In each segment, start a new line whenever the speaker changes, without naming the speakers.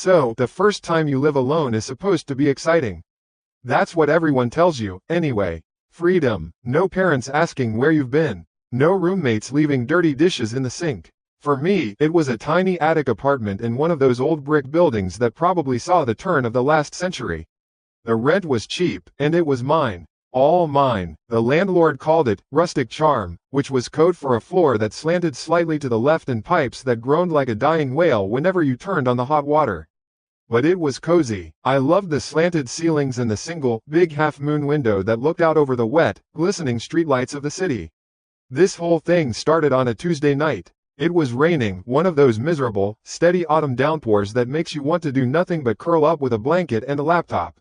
So, the first time you live alone is supposed to be exciting. That's what everyone tells you, anyway. Freedom. No parents asking where you've been. No roommates leaving dirty dishes in the sink. For me, it was a tiny attic apartment in one of those old brick buildings that probably saw the turn of the last century. The rent was cheap, and it was mine. All mine. The landlord called it rustic charm, which was code for a floor that slanted slightly to the left and pipes that groaned like a dying whale whenever you turned on the hot water. But it was cozy. I loved the slanted ceilings and the single, big half-moon window that looked out over the wet, glistening streetlights of the city. This whole thing started on a Tuesday night. It was raining, one of those miserable, steady autumn downpours that makes you want to do nothing but curl up with a blanket and a laptop.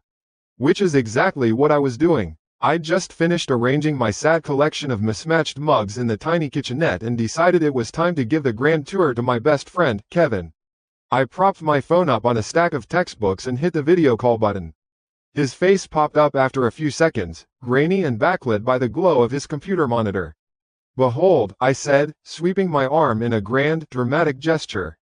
Which is exactly what I was doing. I'd just finished arranging my sad collection of mismatched mugs in the tiny kitchenette and decided it was time to give the grand tour to my best friend, Kevin. I propped my phone up on a stack of textbooks and hit the video call button. His face popped up after a few seconds, grainy and backlit by the glow of his computer monitor. "Behold," I said, sweeping my arm in a grand, dramatic gesture.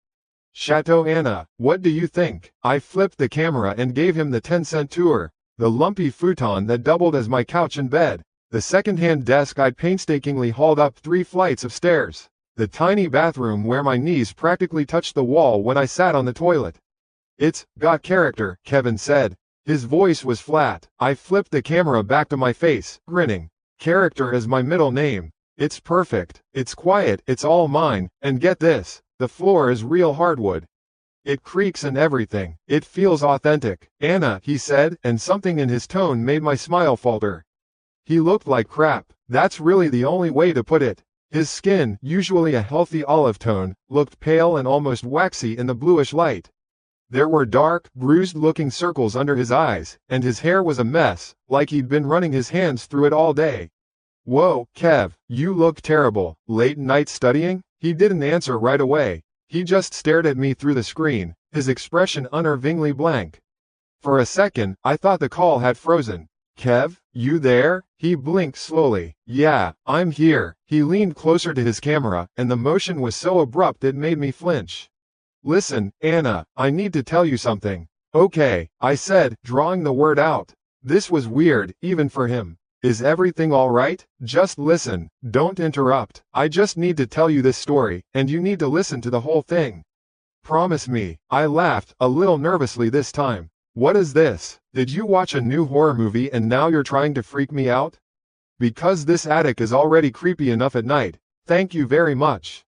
"Chateau Anna, what do you think?" I flipped the camera and gave him the 10-cent tour. The lumpy futon that doubled as my couch and bed. The second-hand desk I'd painstakingly hauled up 3 flights of stairs. The tiny bathroom where my knees practically touched the wall when I sat on the toilet. "It's got character," Kevin said. His voice was flat. I flipped the camera back to my face, grinning. "Character is my middle name. It's perfect. It's quiet, it's all mine, and get this, the floor is real hardwood. It creaks and everything. It feels authentic." "Anna," he said, and something in his tone made my smile falter. He looked like crap. That's really the only way to put it. His skin, usually a healthy olive tone, looked pale and almost waxy in the bluish light. There were dark, bruised-looking circles under his eyes, and his hair was a mess, like he'd been running his hands through it all day. "Whoa, Kev, you look terrible. Late night studying?" He didn't answer right away. He just stared at me through the screen, his expression unnervingly blank. For a second, I thought the call had frozen. "Kev, you there?" He blinked slowly. "Yeah, I'm here." He leaned closer to his camera, and the motion was so abrupt it made me flinch. "Listen, Anna, I need to tell you something." "Okay," I said, drawing the word out. This was weird, even for him. "Is everything all right? Just listen, don't interrupt. I just need to tell you this story, and you need to listen to the whole thing. Promise me." I laughed, a little nervously this time. "What is this? Did you watch a new horror movie and now you're trying to freak me out? Because this attic is already creepy enough at night. Thank you very much."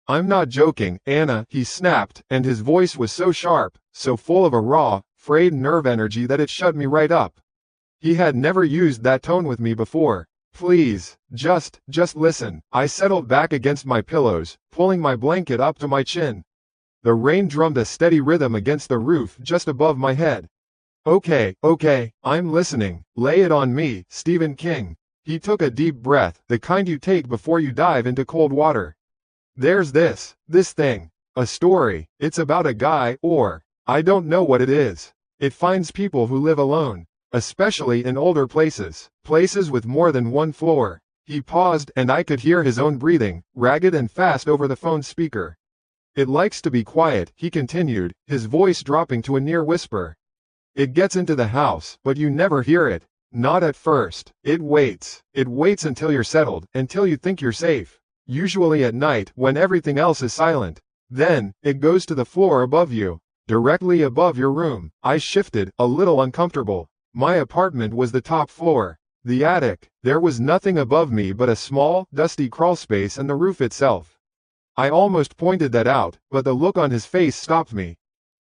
"I'm not joking, Anna," he snapped, and his voice was so sharp, so full of a raw, frayed nerve energy that it shut me right up. He had never used that tone with me before. "Please, just listen." I settled back against my pillows, pulling my blanket up to my chin. The rain drummed a steady rhythm against the roof just above my head. Okay, I'm listening. Lay it on me, Stephen King." He took a deep breath, the kind you take before you dive into cold water. "There's this thing. A story. It's about a guy, or, I don't know what it is. It finds people who live alone. Especially in older places with more than one floor." He paused, and I could hear his own breathing, ragged and fast over the phone speaker. "It likes to be quiet," he continued, his voice dropping to a near whisper. "It gets into the house, but you never hear it. Not at first. It waits until you're settled, until you think you're safe. Usually at night, when everything else is silent. Then, it goes to the floor above you. Directly above your room." I shifted, a little uncomfortable. My apartment was the top floor. The attic, there was nothing above me but a small, dusty crawlspace and the roof itself. I almost pointed that out, but the look on his face stopped me.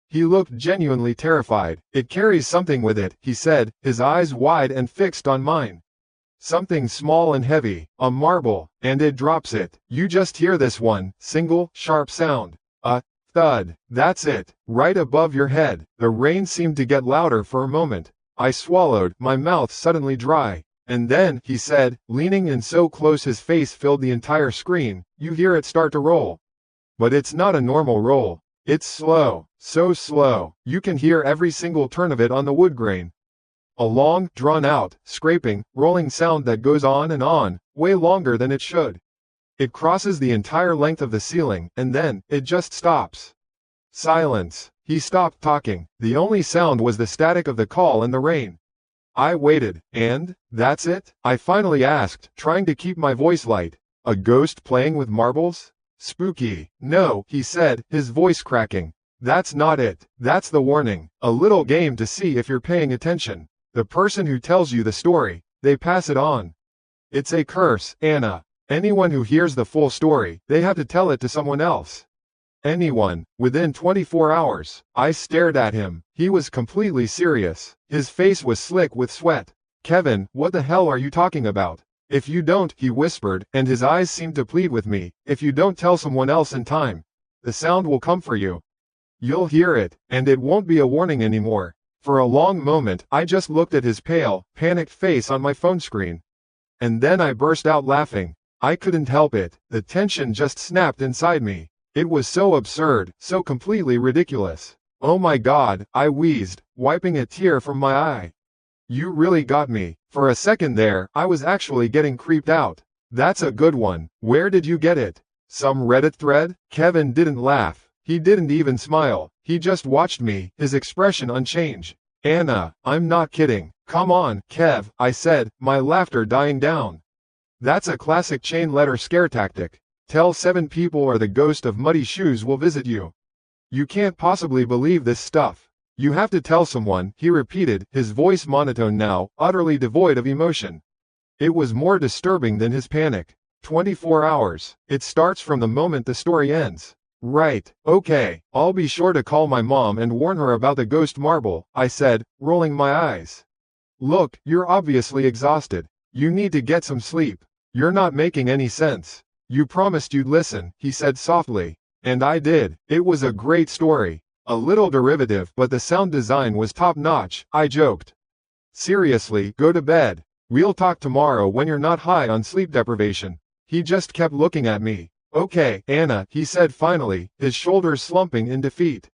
He looked genuinely terrified. "It carries something with it," he said, his eyes wide and fixed on mine. "Something small and heavy, a marble, and it drops it. You just hear this one, single, sharp sound. A thud. That's it, right above your head." The rain seemed to get louder for a moment. I swallowed, my mouth suddenly dry. "And then," he said, leaning in so close his face filled the entire screen, "you hear it start to roll. But it's not a normal roll. It's slow, so slow, you can hear every single turn of it on the wood grain. A long, drawn-out, scraping, rolling sound that goes on, way longer than it should. It crosses the entire length of the ceiling, and then, it just stops. Silence." He stopped talking. The only sound was the static of the call and the rain. I waited. And? That's it? I finally asked, trying to keep my voice light. A ghost playing with marbles? Spooky. No, he said, his voice cracking. That's not it. That's the warning. A little game to see if you're paying attention. The person who tells you the story, they pass it on. It's a curse, Anna. Anyone who hears the full story, they have to tell it to someone else. Anyone, within 24 hours. I stared at him. He was completely serious. His face was slick with sweat. Kevin, what the hell are you talking about? If you don't, he whispered, and his eyes seemed to plead with me, if you don't tell someone else in time, the sound will come for you. You'll hear it, and it won't be a warning anymore. For a long moment, I just looked at his pale, panicked face on my phone screen. And then I burst out laughing. I couldn't help it. The tension just snapped inside me. It was so absurd, so completely ridiculous. Oh my God, I wheezed, wiping a tear from my eye. You really got me. For a second there, I was actually getting creeped out. That's a good one. Where did you get it? Some Reddit thread? Kevin didn't laugh. He didn't even smile. He just watched me, his expression unchanged. Anna, I'm not kidding. Come on, Kev, I said, my laughter dying down. That's a classic chain letter scare tactic. Tell 7 people or the ghost of muddy shoes will visit you. You can't possibly believe this stuff. You have to tell someone, he repeated, his voice monotone now, utterly devoid of emotion. It was more disturbing than his panic. 24 hours. It starts from the moment the story ends. Right, okay, I'll be sure to call my mom and warn her about the ghost marble, I said, rolling my eyes. Look, you're obviously exhausted. You need to get some sleep. You're not making any sense. You promised you'd listen, he said softly. And I did. It was a great story. A little derivative, but the sound design was top-notch, I joked. Seriously, go to bed. We'll talk tomorrow when you're not high on sleep deprivation. He just kept looking at me. Okay, Anna, he said finally, his shoulders slumping in defeat.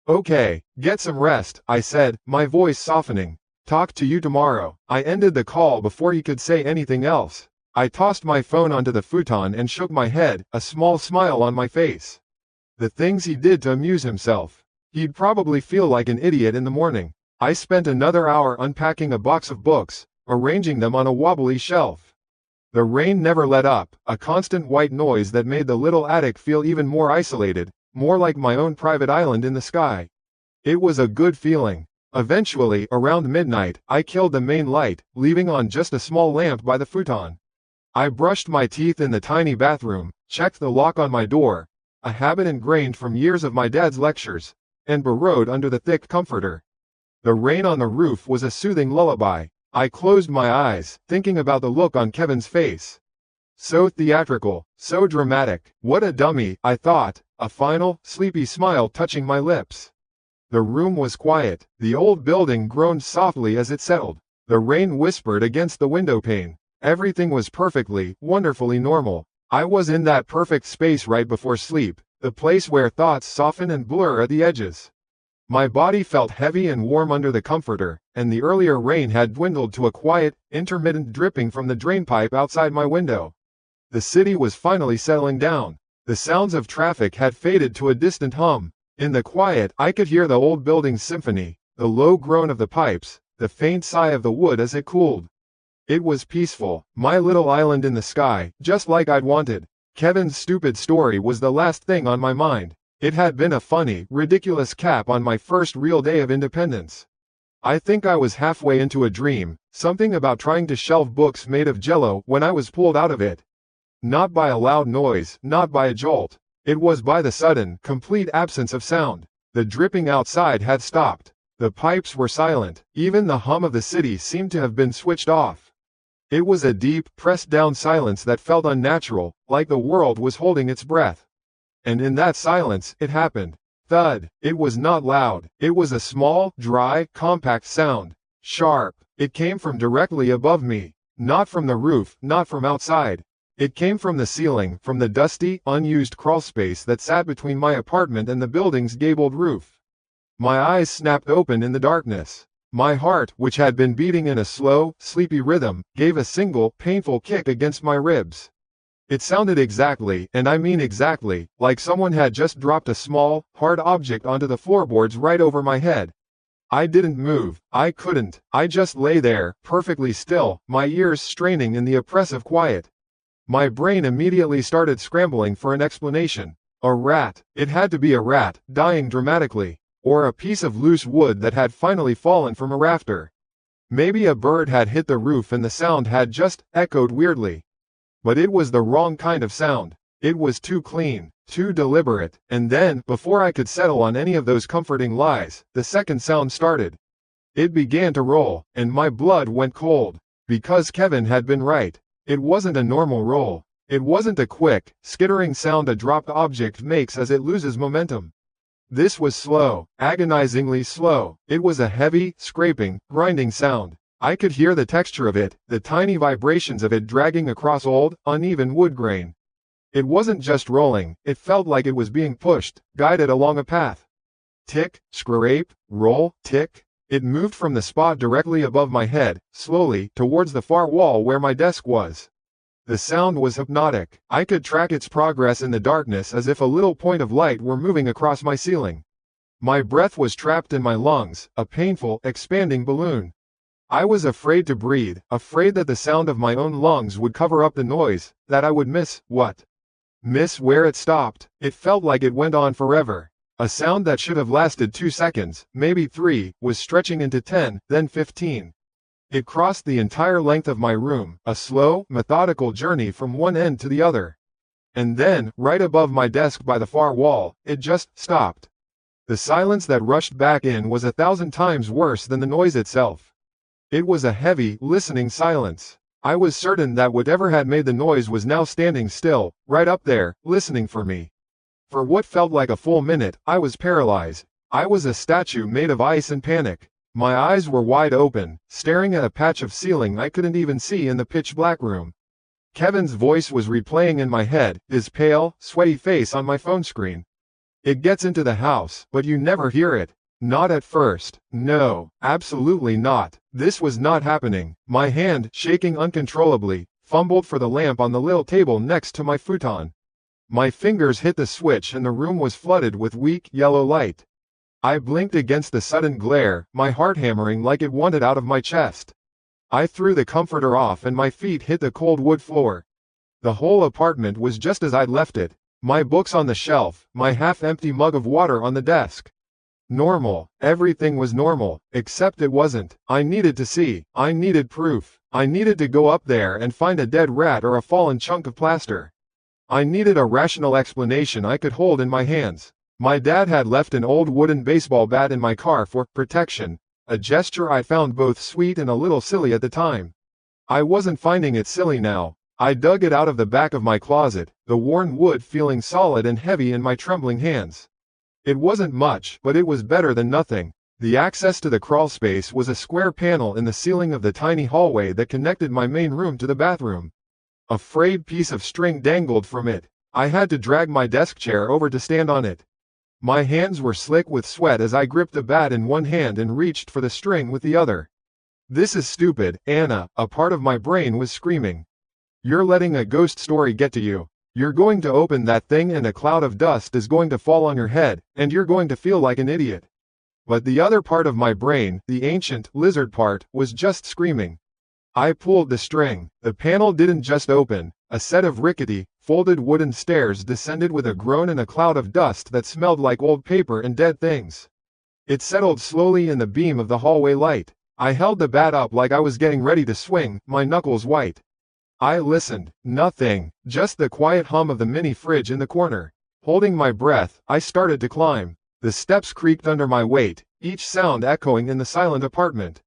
Okay, get some rest, I said, my voice softening. Talk to you tomorrow. I ended the call before he could say anything else. I tossed my phone onto the futon and shook my head, a small smile on my face. The things he did to amuse himself. He'd probably feel like an idiot in the morning. I spent another hour unpacking a box of books, arranging them on a wobbly shelf. The rain never let up, a constant white noise that made the little attic feel even more isolated, more like my own private island in the sky. It was a good feeling. Eventually, around midnight, I killed the main light, leaving on just a small lamp by the futon. I brushed my teeth in the tiny bathroom, checked the lock on my door, a habit ingrained from years of my dad's lectures, and burrowed under the thick comforter. The rain on the roof was a soothing lullaby. I closed my eyes, thinking about the look on Kevin's face. So theatrical, so dramatic. What a dummy, I thought, a final, sleepy smile touching my lips. The room was quiet. The old building groaned softly as it settled. The rain whispered against the window pane. Everything was perfectly, wonderfully normal. I was in that perfect space right before sleep, the place where thoughts soften and blur at the edges. My body felt heavy and warm under the comforter, and the earlier rain had dwindled to a quiet, intermittent dripping from the drainpipe outside my window. The city was finally settling down. The sounds of traffic had faded to a distant hum. In the quiet, I could hear the old building's symphony, the low groan of the pipes, the faint sigh of the wood as it cooled. It was peaceful, my little island in the sky, just like I'd wanted. Kevin's stupid story was the last thing on my mind. It had been a funny, ridiculous cap on my first real day of independence. I think I was halfway into a dream, something about trying to shelve books made of jello when I was pulled out of it. Not by a loud noise, not by a jolt. It was by the sudden, complete absence of sound. The dripping outside had stopped. The pipes were silent. Even the hum of the city seemed to have been switched off. It was a deep, pressed-down silence that felt unnatural, like the world was holding its breath. And in that silence, it happened. Thud. It was not loud. It was a small, dry, compact sound. Sharp. It came from directly above me. Not from the roof, not from outside. It came from the ceiling, from the dusty, unused crawlspace that sat between my apartment and the building's gabled roof. My eyes snapped open in the darkness. My heart, which had been beating in a slow, sleepy rhythm, gave a single, painful kick against my ribs. It sounded exactly, and I mean exactly, like someone had just dropped a small, hard object onto the floorboards right over my head. I didn't move, I couldn't, I just lay there, perfectly still, my ears straining in the oppressive quiet. My brain immediately started scrambling for an explanation. A rat, it had to be a rat, dying dramatically, or a piece of loose wood that had finally fallen from a rafter. Maybe a bird had hit the roof and the sound had just echoed weirdly. But it was the wrong kind of sound. It was too clean, too deliberate, and then, before I could settle on any of those comforting lies, the second sound started. It began to roll, and my blood went cold. Because Kevin had been right. It wasn't a normal roll. It wasn't a quick, skittering sound a dropped object makes as it loses momentum. This was slow, agonizingly slow. It was a heavy, scraping, grinding sound. I could hear the texture of it, the tiny vibrations of it dragging across old, uneven wood grain. It wasn't just rolling, it felt like it was being pushed, guided along a path. Tick, scrape, roll, tick. It moved from the spot directly above my head, slowly, towards the far wall where my desk was. The sound was hypnotic. I could track its progress in the darkness as if a little point of light were moving across my ceiling. My breath was trapped in my lungs, a painful, expanding balloon. I was afraid to breathe, afraid that the sound of my own lungs would cover up the noise, that I would miss, what? Miss where it stopped. It felt like it went on forever. A sound that should have lasted 2 seconds, maybe 3, was stretching into 10, then 15. It crossed the entire length of my room, a slow, methodical journey from one end to the other. And then, right above my desk by the far wall, it just stopped. The silence that rushed back in was 1,000 times worse than the noise itself. It was a heavy, listening silence. I was certain that whatever had made the noise was now standing still, right up there, listening for me. For what felt like a full minute, I was paralyzed. I was a statue made of ice and panic. My eyes were wide open, staring at a patch of ceiling I couldn't even see in the pitch-black room. Kevin's voice was replaying in my head, his pale, sweaty face on my phone screen. It gets into the house, but you never hear it. Not at first. No, absolutely not. This was not happening. My hand, shaking uncontrollably, fumbled for the lamp on the little table next to my futon. My fingers hit the switch and the room was flooded with weak, yellow light. I blinked against the sudden glare, my heart hammering like it wanted out of my chest. I threw the comforter off and my feet hit the cold wood floor. The whole apartment was just as I'd left it. My books on the shelf, my half-empty mug of water on the desk. Normal. Everything was normal, except it wasn't. I needed to see. I needed proof. I needed to go up there and find a dead rat or a fallen chunk of plaster. I needed a rational explanation I could hold in my hands. My dad had left an old wooden baseball bat in my car for protection, a gesture I found both sweet and a little silly at the time. I wasn't finding it silly now. I dug it out of the back of my closet, the worn wood feeling solid and heavy in my trembling hands. It wasn't much, but it was better than nothing. The access to the crawlspace was a square panel in the ceiling of the tiny hallway that connected my main room to the bathroom. A frayed piece of string dangled from it. I had to drag my desk chair over to stand on it. My hands were slick with sweat as I gripped the bat in one hand and reached for the string with the other. This is stupid, Anna, a part of my brain was screaming. You're letting a ghost story get to you. You're going to open that thing and a cloud of dust is going to fall on your head, and you're going to feel like an idiot. But the other part of my brain, the ancient, lizard part, was just screaming. I pulled the string. The panel didn't just open. A set of rickety, folded wooden stairs descended with a groan and a cloud of dust that smelled like old paper and dead things. It settled slowly in the beam of the hallway light. I held the bat up like I was getting ready to swing, my knuckles white. I listened. Nothing. Just the quiet hum of the mini fridge in the corner. Holding my breath, I started to climb. The steps creaked under my weight, each sound echoing in the silent apartment.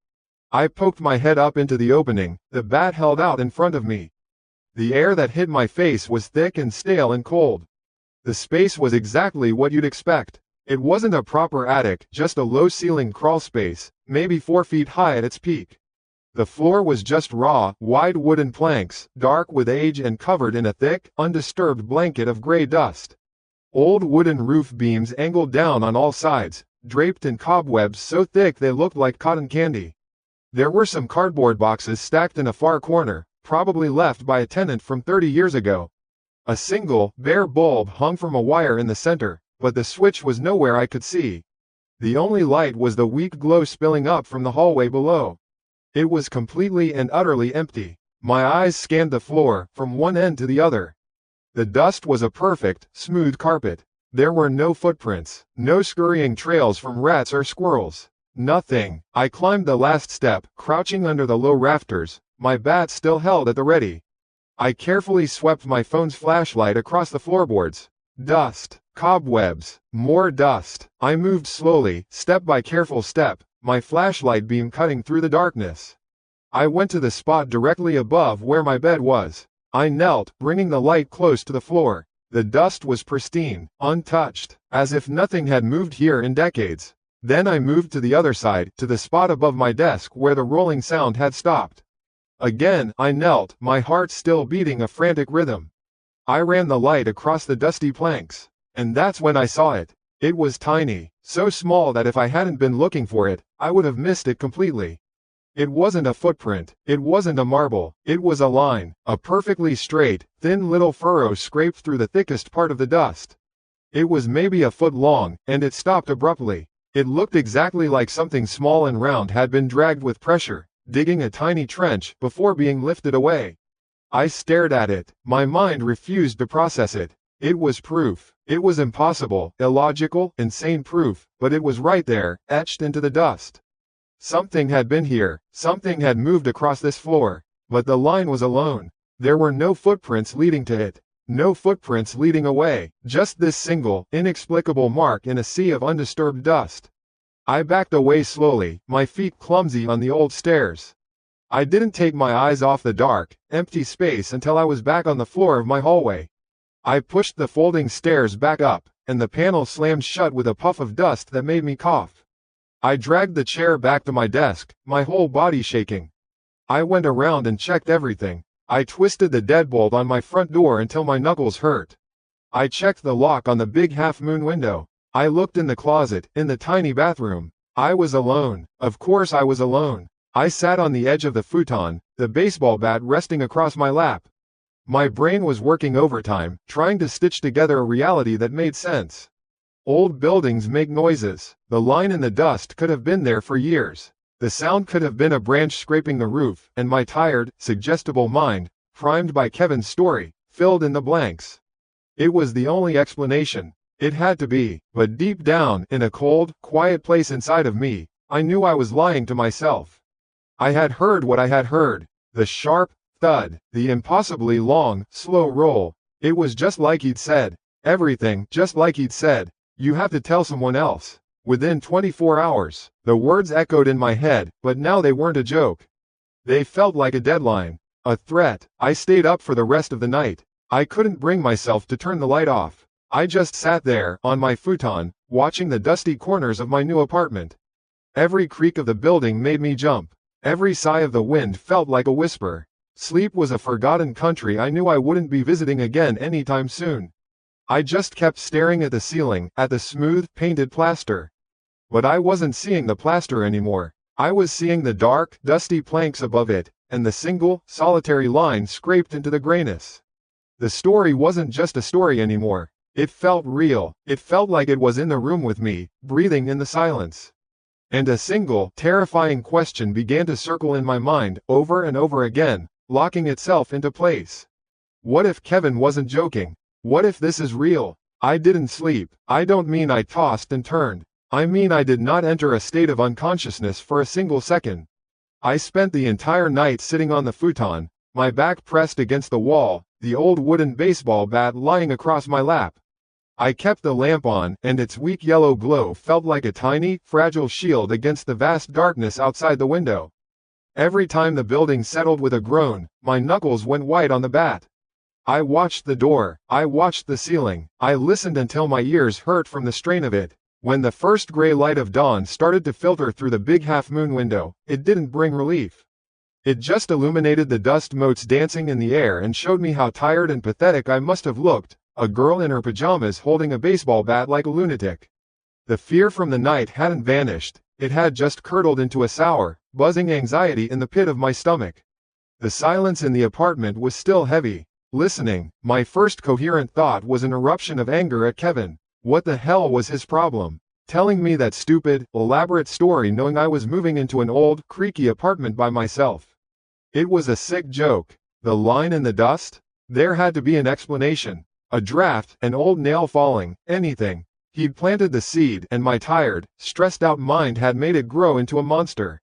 I poked my head up into the opening, the bat held out in front of me. The air that hit my face was thick and stale and cold. The space was exactly what you'd expect. It wasn't a proper attic, just a low-ceilinged crawl space, maybe 4 feet high at its peak. The floor was just raw, wide wooden planks, dark with age and covered in a thick, undisturbed blanket of gray dust. Old wooden roof beams angled down on all sides, draped in cobwebs so thick they looked like cotton candy. There were some cardboard boxes stacked in a far corner, probably left by a tenant from 30 years ago. A single, bare bulb hung from a wire in the center, but the switch was nowhere I could see. The only light was the weak glow spilling up from the hallway below. It was completely and utterly empty. My eyes scanned the floor, from one end to the other. The dust was a perfect, smooth carpet. There were no footprints, no scurrying trails from rats or squirrels. Nothing. I climbed the last step, crouching under the low rafters, my bat still held at the ready. I carefully swept my phone's flashlight across the floorboards. Dust. Cobwebs. More dust. I moved slowly, step by careful step, my flashlight beam cutting through the darkness. I went to the spot directly above where my bed was. I knelt, bringing the light close to the floor. The dust was pristine, untouched, as if nothing had moved here in decades. Then I moved to the other side, to the spot above my desk where the rolling sound had stopped. Again, I knelt, my heart still beating a frantic rhythm. I ran the light across the dusty planks. And that's when I saw it. It was tiny, so small that if I hadn't been looking for it, I would have missed it completely. It wasn't a footprint, it wasn't a marble, it was a line, a perfectly straight, thin little furrow scraped through the thickest part of the dust. It was maybe a foot long, and it stopped abruptly. It looked exactly like something small and round had been dragged with pressure, digging a tiny trench before being lifted away. I stared at it, my mind refused to process it. It was proof. It was impossible, illogical, insane proof, but it was right there, etched into the dust. Something had been here, something had moved across this floor, but the line was alone. There were no footprints leading to it, no footprints leading away, just this single, inexplicable mark in a sea of undisturbed dust. I backed away slowly, my feet clumsy on the old stairs. I didn't take my eyes off the dark, empty space until I was back on the floor of my hallway. I pushed the folding stairs back up, and the panel slammed shut with a puff of dust that made me cough. I dragged the chair back to my desk, my whole body shaking. I went around and checked everything. I twisted the deadbolt on my front door until my knuckles hurt. I checked the lock on the big half-moon window. I looked in the closet, in the tiny bathroom. I was alone. Of course I was alone. I sat on the edge of the futon, the baseball bat resting across my lap. My brain was working overtime, trying to stitch together a reality that made sense. Old buildings make noises. The line in the dust could have been there for years. The sound could have been a branch scraping the roof, and my tired, suggestible mind, primed by Kevin's story, filled in the blanks. It was the only explanation. It had to be, but deep down, in a cold, quiet place inside of me, I knew I was lying to myself. I had heard what I had heard. The sharp thud, the impossibly long, slow roll. It was just like he'd said. Everything, just like he'd said. You have to tell someone else. Within 24 hours. The words echoed in my head, but now they weren't a joke. They felt like a deadline. A threat. I stayed up for the rest of the night. I couldn't bring myself to turn the light off. I just sat there, on my futon, watching the dusty corners of my new apartment. Every creak of the building made me jump. Every sigh of the wind felt like a whisper. Sleep was a forgotten country I knew I wouldn't be visiting again anytime soon. I just kept staring at the ceiling, at the smooth, painted plaster. But I wasn't seeing the plaster anymore. I was seeing the dark, dusty planks above it, and the single, solitary line scraped into the grayness. The story wasn't just a story anymore. It felt real. It felt like it was in the room with me, breathing in the silence. And a single, terrifying question began to circle in my mind, over and over again, locking itself into place. What if Kevin wasn't joking? What if this is real? I didn't sleep. I don't mean I tossed and turned. I mean I did not enter a state of unconsciousness for a single second. I spent the entire night sitting on the futon, my back pressed against the wall, the old wooden baseball bat lying across my lap. I kept the lamp on, and its weak yellow glow felt like a tiny, fragile shield against the vast darkness outside the window. Every time the building settled with a groan, my knuckles went white on the bat. I watched the door, I watched the ceiling, I listened until my ears hurt from the strain of it. When the first gray light of dawn started to filter through the big half-moon window, it didn't bring relief. It just illuminated the dust motes dancing in the air and showed me how tired and pathetic I must have looked, a girl in her pajamas holding a baseball bat like a lunatic. The fear from the night hadn't vanished, it had just curdled into a sour, buzzing anxiety in the pit of my stomach. The silence in the apartment was still heavy. Listening, my first coherent thought was an eruption of anger at Kevin. What the hell was his problem? Telling me that stupid, elaborate story knowing I was moving into an old, creaky apartment by myself. It was a sick joke. The line in the dust? There had to be an explanation. A draft, an old nail falling, anything. He'd planted the seed, and my tired, stressed out mind had made it grow into a monster.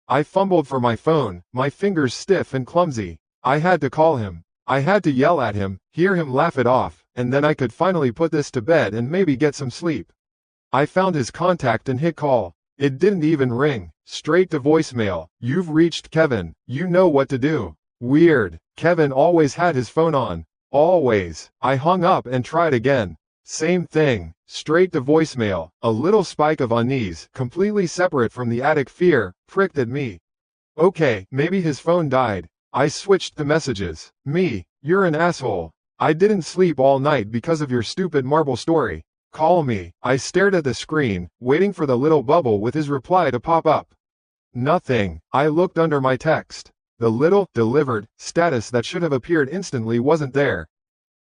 I fumbled for my phone, my fingers stiff and clumsy. I had to call him. I had to yell at him, hear him laugh it off, and then I could finally put this to bed and maybe get some sleep. I found his contact and hit call. It didn't even ring. Straight to voicemail. You've reached Kevin. You know what to do. Weird. Kevin always had his phone on. Always. I hung up and tried again. Same thing. Straight to voicemail. A little spike of unease, completely separate from the attic fear, pricked at me. Okay, maybe his phone died. I switched to messages. Me, you're an asshole. I didn't sleep all night because of your stupid marble story. Call me. I stared at the screen, waiting for the little bubble with his reply to pop up. Nothing. I looked under my text. The little, delivered, status that should have appeared instantly wasn't there.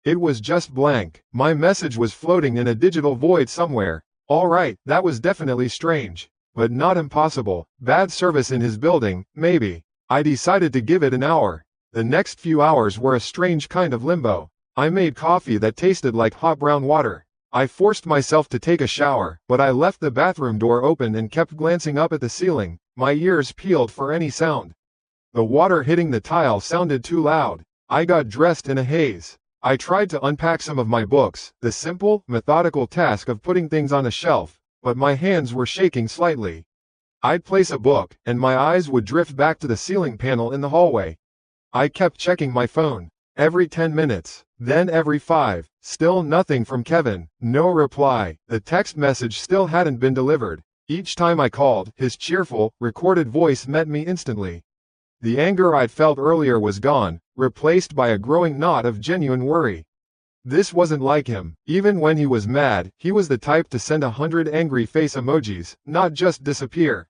It was just blank. My message was floating in a digital void somewhere. Alright, that was definitely strange. But not impossible. Bad service in his building, maybe. I decided to give it an hour. The next few hours were a strange kind of limbo. I made coffee that tasted like hot brown water. I forced myself to take a shower, but I left the bathroom door open and kept glancing up at the ceiling, my ears peeled for any sound. The water hitting the tile sounded too loud. I got dressed in a haze. I tried to unpack some of my books, the simple, methodical task of putting things on a shelf, but my hands were shaking slightly. I'd place a book, and my eyes would drift back to the ceiling panel in the hallway. I kept checking my phone. Every 10 minutes, then every 5, still nothing from Kevin, no reply, the text message still hadn't been delivered. Each time I called, his cheerful, recorded voice met me instantly. The anger I'd felt earlier was gone, replaced by a growing knot of genuine worry. This wasn't like him. Even when he was mad, he was the type to send 100 angry face emojis, not just disappear.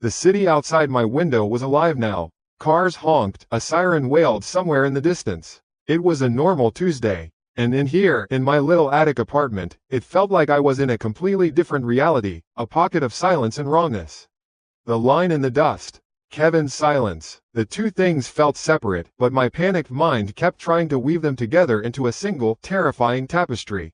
The city outside my window was alive now. Cars honked, a siren wailed somewhere in the distance. It was a normal Tuesday. And in here, in my little attic apartment, it felt like I was in a completely different reality, a pocket of silence and wrongness. The line in the dust. Kevin's silence. The two things felt separate, but my panicked mind kept trying to weave them together into a single, terrifying tapestry.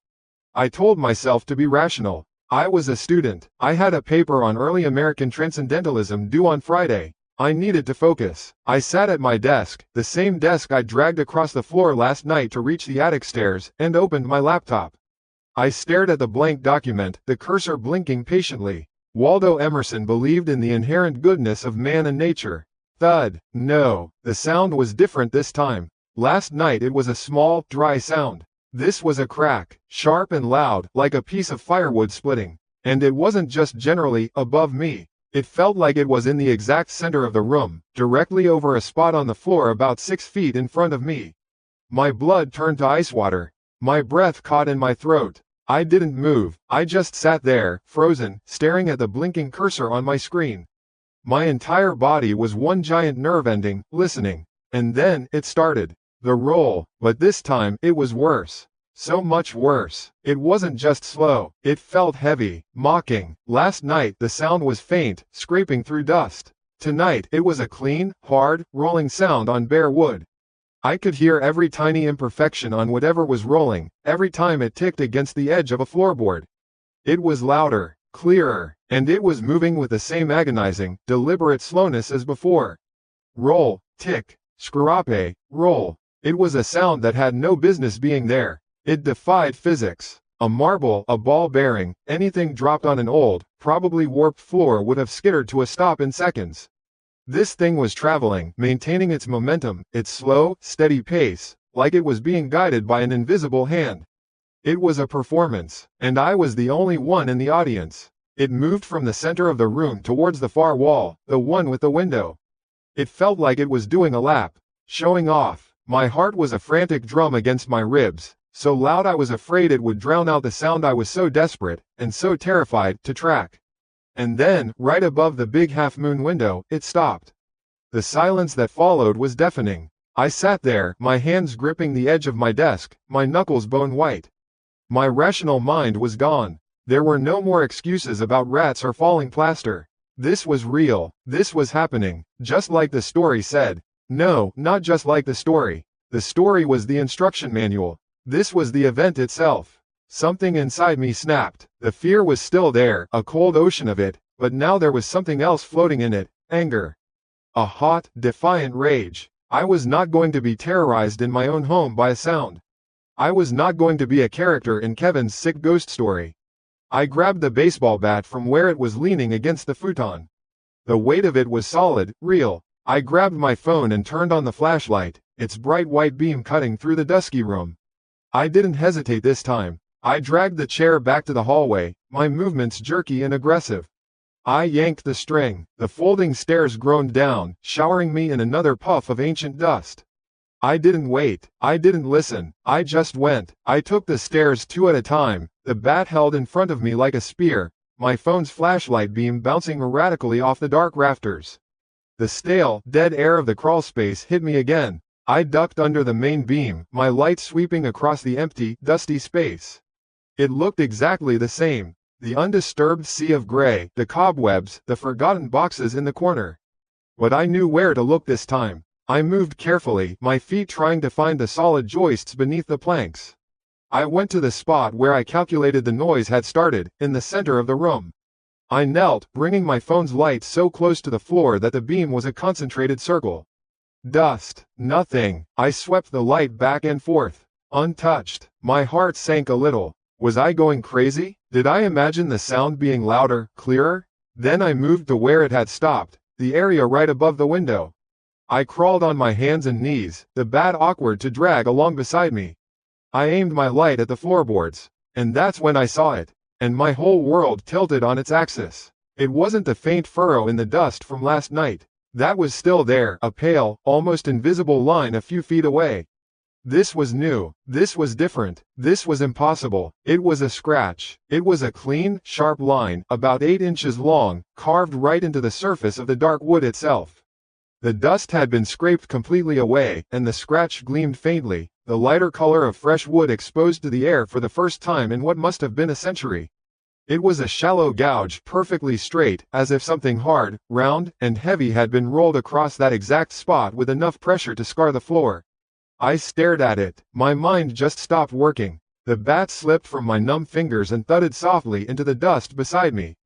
I told myself to be rational. I was a student. I had a paper on early American transcendentalism due on Friday. I needed to focus. I sat at my desk, the same desk I dragged across the floor last night to reach the attic stairs, and opened my laptop. I stared at the blank document, the cursor blinking patiently. Waldo Emerson believed in the inherent goodness of man and nature. Thud. No, the sound was different this time. Last night it was a small, dry sound. This was a crack, sharp and loud, like a piece of firewood splitting. And it wasn't just generally above me. It felt like it was in the exact center of the room, directly over a spot on the floor about 6 feet in front of me. My blood turned to ice water. My breath caught in my throat. I didn't move. I just sat there, frozen, staring at the blinking cursor on my screen. My entire body was one giant nerve ending, listening. And then, it started. The roll, but this time, it was worse. So much worse. It wasn't just slow. It felt heavy, mocking. Last night, the sound was faint, scraping through dust. Tonight, it was a clean, hard, rolling sound on bare wood. I could hear every tiny imperfection on whatever was rolling, every time it ticked against the edge of a floorboard. It was louder, clearer, and it was moving with the same agonizing, deliberate slowness as before. Roll, tick, scrape, roll. It was a sound that had no business being there. It defied physics. A marble, a ball bearing, anything dropped on an old, probably warped floor would have skittered to a stop in seconds. This thing was traveling, maintaining its momentum, its slow, steady pace, like it was being guided by an invisible hand. It was a performance, and I was the only one in the audience. It moved from the center of the room towards the far wall, the one with the window. It felt like it was doing a lap, showing off. My heart was a frantic drum against my ribs, so loud I was afraid it would drown out the sound I was so desperate, and so terrified, to track. And then, right above the big half-moon window, it stopped. The silence that followed was deafening. I sat there, my hands gripping the edge of my desk, my knuckles bone white. My rational mind was gone. There were no more excuses about rats or falling plaster. This was real. This was happening, just like the story said. No, not just like the story. The story was the instruction manual. This was the event itself. Something inside me snapped. The fear was still there, a cold ocean of it, but now there was something else floating in it, anger. A hot, defiant rage. I was not going to be terrorized in my own home by a sound. I was not going to be a character in Kevin's sick ghost story. I grabbed the baseball bat from where it was leaning against the futon. The weight of it was solid, real. I grabbed my phone and turned on the flashlight, its bright white beam cutting through the dusky room. I didn't hesitate this time. I dragged the chair back to the hallway, my movements jerky and aggressive. I yanked the string. The folding stairs groaned down, showering me in another puff of ancient dust. I didn't wait. I didn't listen. I just went. I took the stairs two at a time, the bat held in front of me like a spear, my phone's flashlight beam bouncing erratically off the dark rafters. The stale, dead air of the crawlspace hit me again. I ducked under the main beam, my light sweeping across the empty, dusty space. It looked exactly the same. The undisturbed sea of gray, the cobwebs, the forgotten boxes in the corner. But I knew where to look this time. I moved carefully, my feet trying to find the solid joists beneath the planks. I went to the spot where I calculated the noise had started, in the center of the room. I knelt, bringing my phone's light so close to the floor that the beam was a concentrated circle. Dust. Nothing. I swept the light back and forth. Untouched. My heart sank a little. Was I going crazy? Did I imagine the sound being louder, clearer? Then I moved to where it had stopped, the area right above the window. I crawled on my hands and knees, the bat awkward to drag along beside me. I aimed my light at the floorboards, and that's when I saw it, and my whole world tilted on its axis. It wasn't the faint furrow in the dust from last night. That was still there, a pale, almost invisible line a few feet away. This was new, this was different, this was impossible. It was a scratch. It was a clean, sharp line, about 8 inches long, carved right into the surface of the dark wood itself. The dust had been scraped completely away, and the scratch gleamed faintly, the lighter color of fresh wood exposed to the air for the first time in what must have been a century. It was a shallow gouge, perfectly straight, as if something hard, round, and heavy had been rolled across that exact spot with enough pressure to scar the floor. I stared at it. My mind just stopped working. The bat slipped from my numb fingers and thudded softly into the dust beside me.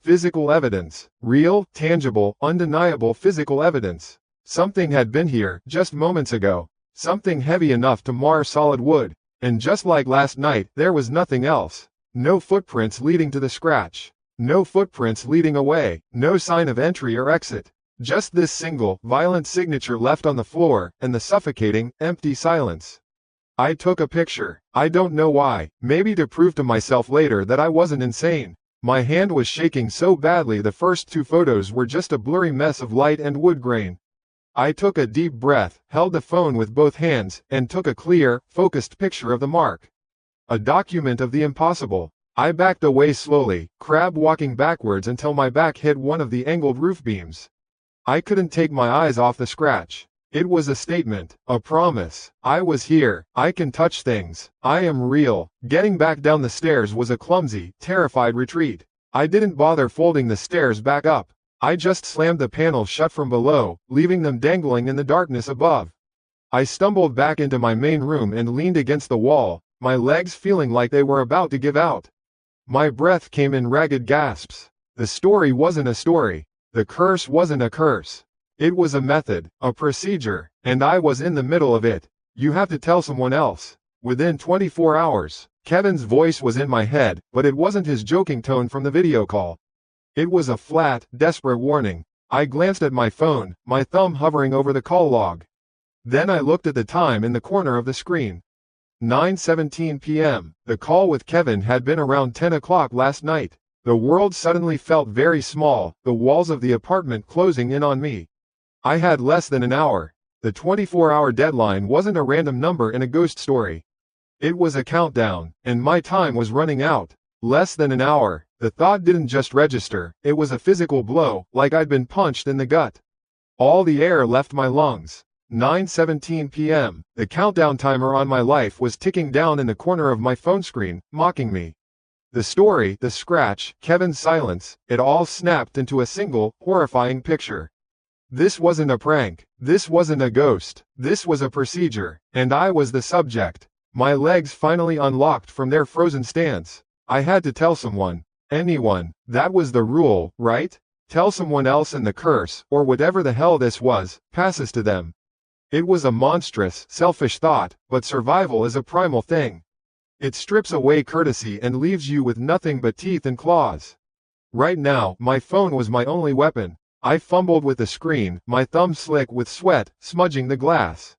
Physical evidence. Real, tangible, undeniable physical evidence. Something had been here, just moments ago. Something heavy enough to mar solid wood. And just like last night, there was nothing else. No footprints leading to the scratch. No footprints leading away. No sign of entry or exit. Just this single, violent signature left on the floor, and the suffocating, empty silence. I took a picture. I don't know why, maybe to prove to myself later that I wasn't insane. My hand was shaking so badly the first 2 photos were just a blurry mess of light and wood grain. I took a deep breath, held the phone with both hands, and took a clear, focused picture of the mark. A document of the impossible. I backed away slowly, crab walking backwards until my back hit one of the angled roof beams. I couldn't take my eyes off the scratch. It was a statement, a promise. I was here. I can touch things. I am real. Getting back down the stairs was a clumsy, terrified retreat. I didn't bother folding the stairs back up. I just slammed the panels shut from below, leaving them dangling in the darkness above. I stumbled back into my main room and leaned against the wall, my legs feeling like they were about to give out. My breath came in ragged gasps. The story wasn't a story. The curse wasn't a curse. It was a method, a procedure, and I was in the middle of it. You have to tell someone else. Within 24 hours. Kevin's voice was in my head, but it wasn't his joking tone from the video call. It was a flat, desperate warning. I glanced at my phone, my thumb hovering over the call log. Then I looked at the time in the corner of the screen. 9:17 p.m. The call with Kevin had been around 10 o'clock last night. The world suddenly felt very small, the walls of the apartment closing in on me. I had less than an hour. The 24-hour deadline wasn't a random number in a ghost story. It was a countdown, and my time was running out. Less than an hour. The thought didn't just register, it was a physical blow, like I'd been punched in the gut. All the air left my lungs. 9:17 p.m. The countdown timer on my life was ticking down in the corner of my phone screen, mocking me. The story, the scratch, Kevin's silence, it all snapped into a single, horrifying picture. This wasn't a prank. This wasn't a ghost. This was a procedure, and I was the subject. My legs finally unlocked from their frozen stance. I had to tell someone. Anyone. That was the rule, right? Tell someone else and the curse, or whatever the hell this was, passes to them. It was a monstrous, selfish thought, but survival is a primal thing. It strips away courtesy and leaves you with nothing but teeth and claws. Right now, my phone was my only weapon. I fumbled with the screen, my thumb slick with sweat, smudging the glass.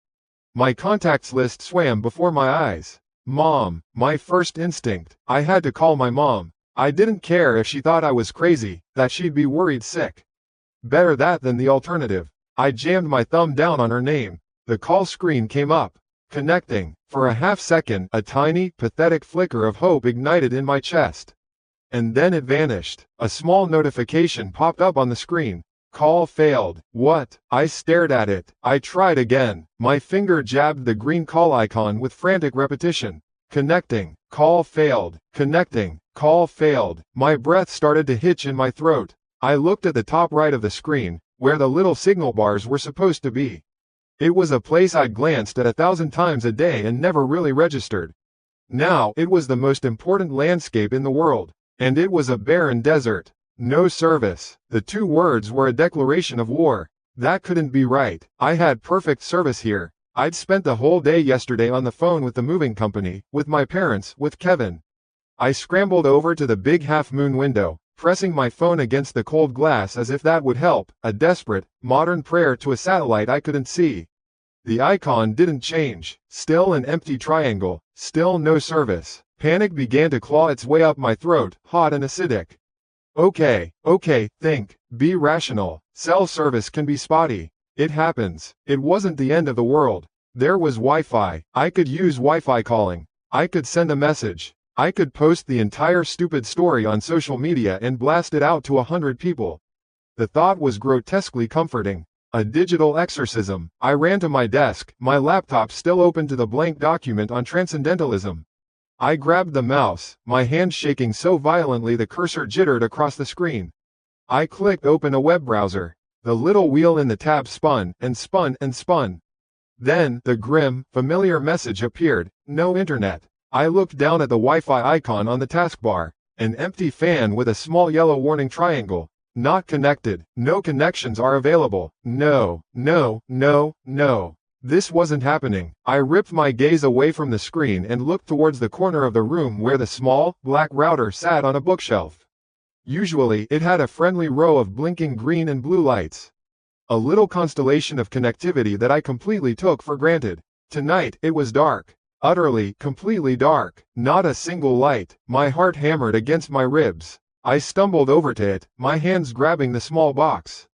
My contacts list swam before my eyes. Mom, my first instinct. I had to call my mom. I didn't care if she thought I was crazy, that she'd be worried sick. Better that than the alternative. I jammed my thumb down on her name. The call screen came up. Connecting. For a half second, a tiny, pathetic flicker of hope ignited in my chest. And then it vanished. A small notification popped up on the screen. Call failed. What? I stared at it. I tried again. My finger jabbed the green call icon with frantic repetition. Connecting. Call failed. Connecting. Call failed. My breath started to hitch in my throat. I looked at the top right of the screen, where the little signal bars were supposed to be. It was a place I'd glanced at 1,000 times a day and never really registered. Now, it was the most important landscape in the world. And it was a barren desert. No service. The two words were a declaration of war. That couldn't be right. I had perfect service here. I'd spent the whole day yesterday on the phone with the moving company, with my parents, with Kevin. I scrambled over to the big half-moon window, pressing my phone against the cold glass as if that would help, a desperate, modern prayer to a satellite I couldn't see. The icon didn't change. Still an empty triangle. Still no service. Panic began to claw its way up my throat, hot and acidic. Okay, think. Be rational. Cell service can be spotty. It happens. It wasn't the end of the world. There was Wi-Fi. I could use Wi-Fi calling. I could send a message. I could post the entire stupid story on social media and blast it out to 100 people. The thought was grotesquely comforting. A digital exorcism. I ran to my desk, my laptop still open to the blank document on transcendentalism. I grabbed the mouse, my hand shaking so violently the cursor jittered across the screen. I clicked open a web browser. The little wheel in the tab spun, and spun, and spun. Then, the grim, familiar message appeared, no internet. I looked down at the Wi-Fi icon on the taskbar. An empty fan with a small yellow warning triangle. Not connected. No connections are available. No. This wasn't happening. I ripped my gaze away from the screen and looked towards the corner of the room where the small, black router sat on a bookshelf. Usually, it had a friendly row of blinking green and blue lights. A little constellation of connectivity that I completely took for granted. Tonight, it was dark. Utterly, completely dark. Not a single light. My heart hammered against my ribs. I stumbled over to it, my hands grabbing the small box.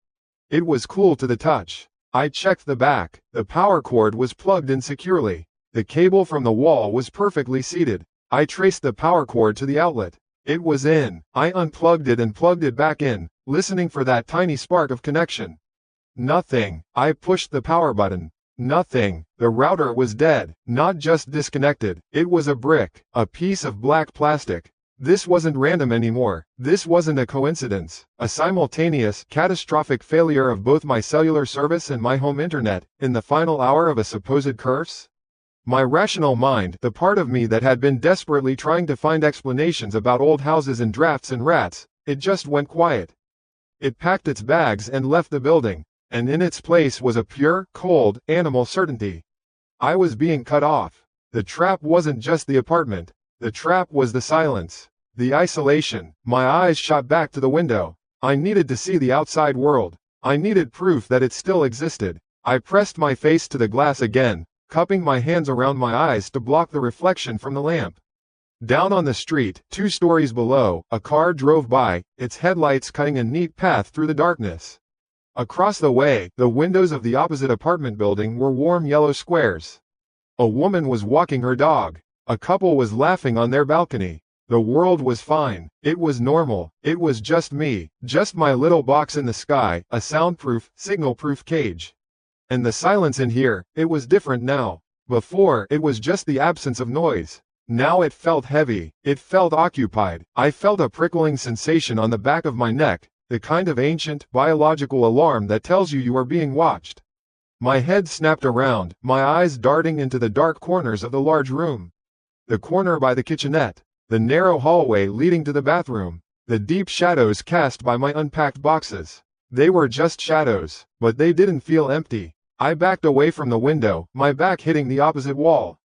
It was cool to the touch. I checked the back. The power cord was plugged in securely. The cable from the wall was perfectly seated. I traced the power cord to the outlet. It was in. I unplugged it and plugged it back in, listening for that tiny spark of connection. Nothing. I pushed the power button. Nothing. The router was dead. Not just disconnected. It was a brick. A piece of black plastic. This wasn't random anymore. This wasn't a coincidence. A simultaneous, catastrophic failure of both my cellular service and my home internet, in the final hour of a supposed curse? My rational mind, the part of me that had been desperately trying to find explanations about old houses and drafts and rats, it just went quiet. It packed its bags and left the building, and in its place was a pure, cold, animal certainty. I was being cut off. The trap wasn't just the apartment. The trap was the silence. The isolation. My eyes shot back to the window. I needed to see the outside world. I needed proof that it still existed. I pressed my face to the glass again, cupping my hands around my eyes to block the reflection from the lamp. Down on the street, 2 stories below, a car drove by, its headlights cutting a neat path through the darkness. Across the way, the windows of the opposite apartment building were warm yellow squares. A woman was walking her dog. A couple was laughing on their balcony. The world was fine. It was normal. It was just me, just my little box in the sky, a soundproof, signal-proof cage. And the silence in here, it was different now. Before, it was just the absence of noise. Now it felt heavy. It felt occupied. I felt a prickling sensation on the back of my neck, the kind of ancient, biological alarm that tells you are being watched. My head snapped around, my eyes darting into the dark corners of the large room. The corner by the kitchenette, the narrow hallway leading to the bathroom, the deep shadows cast by my unpacked boxes. They were just shadows, but they didn't feel empty. I backed away from the window, my back hitting the opposite wall.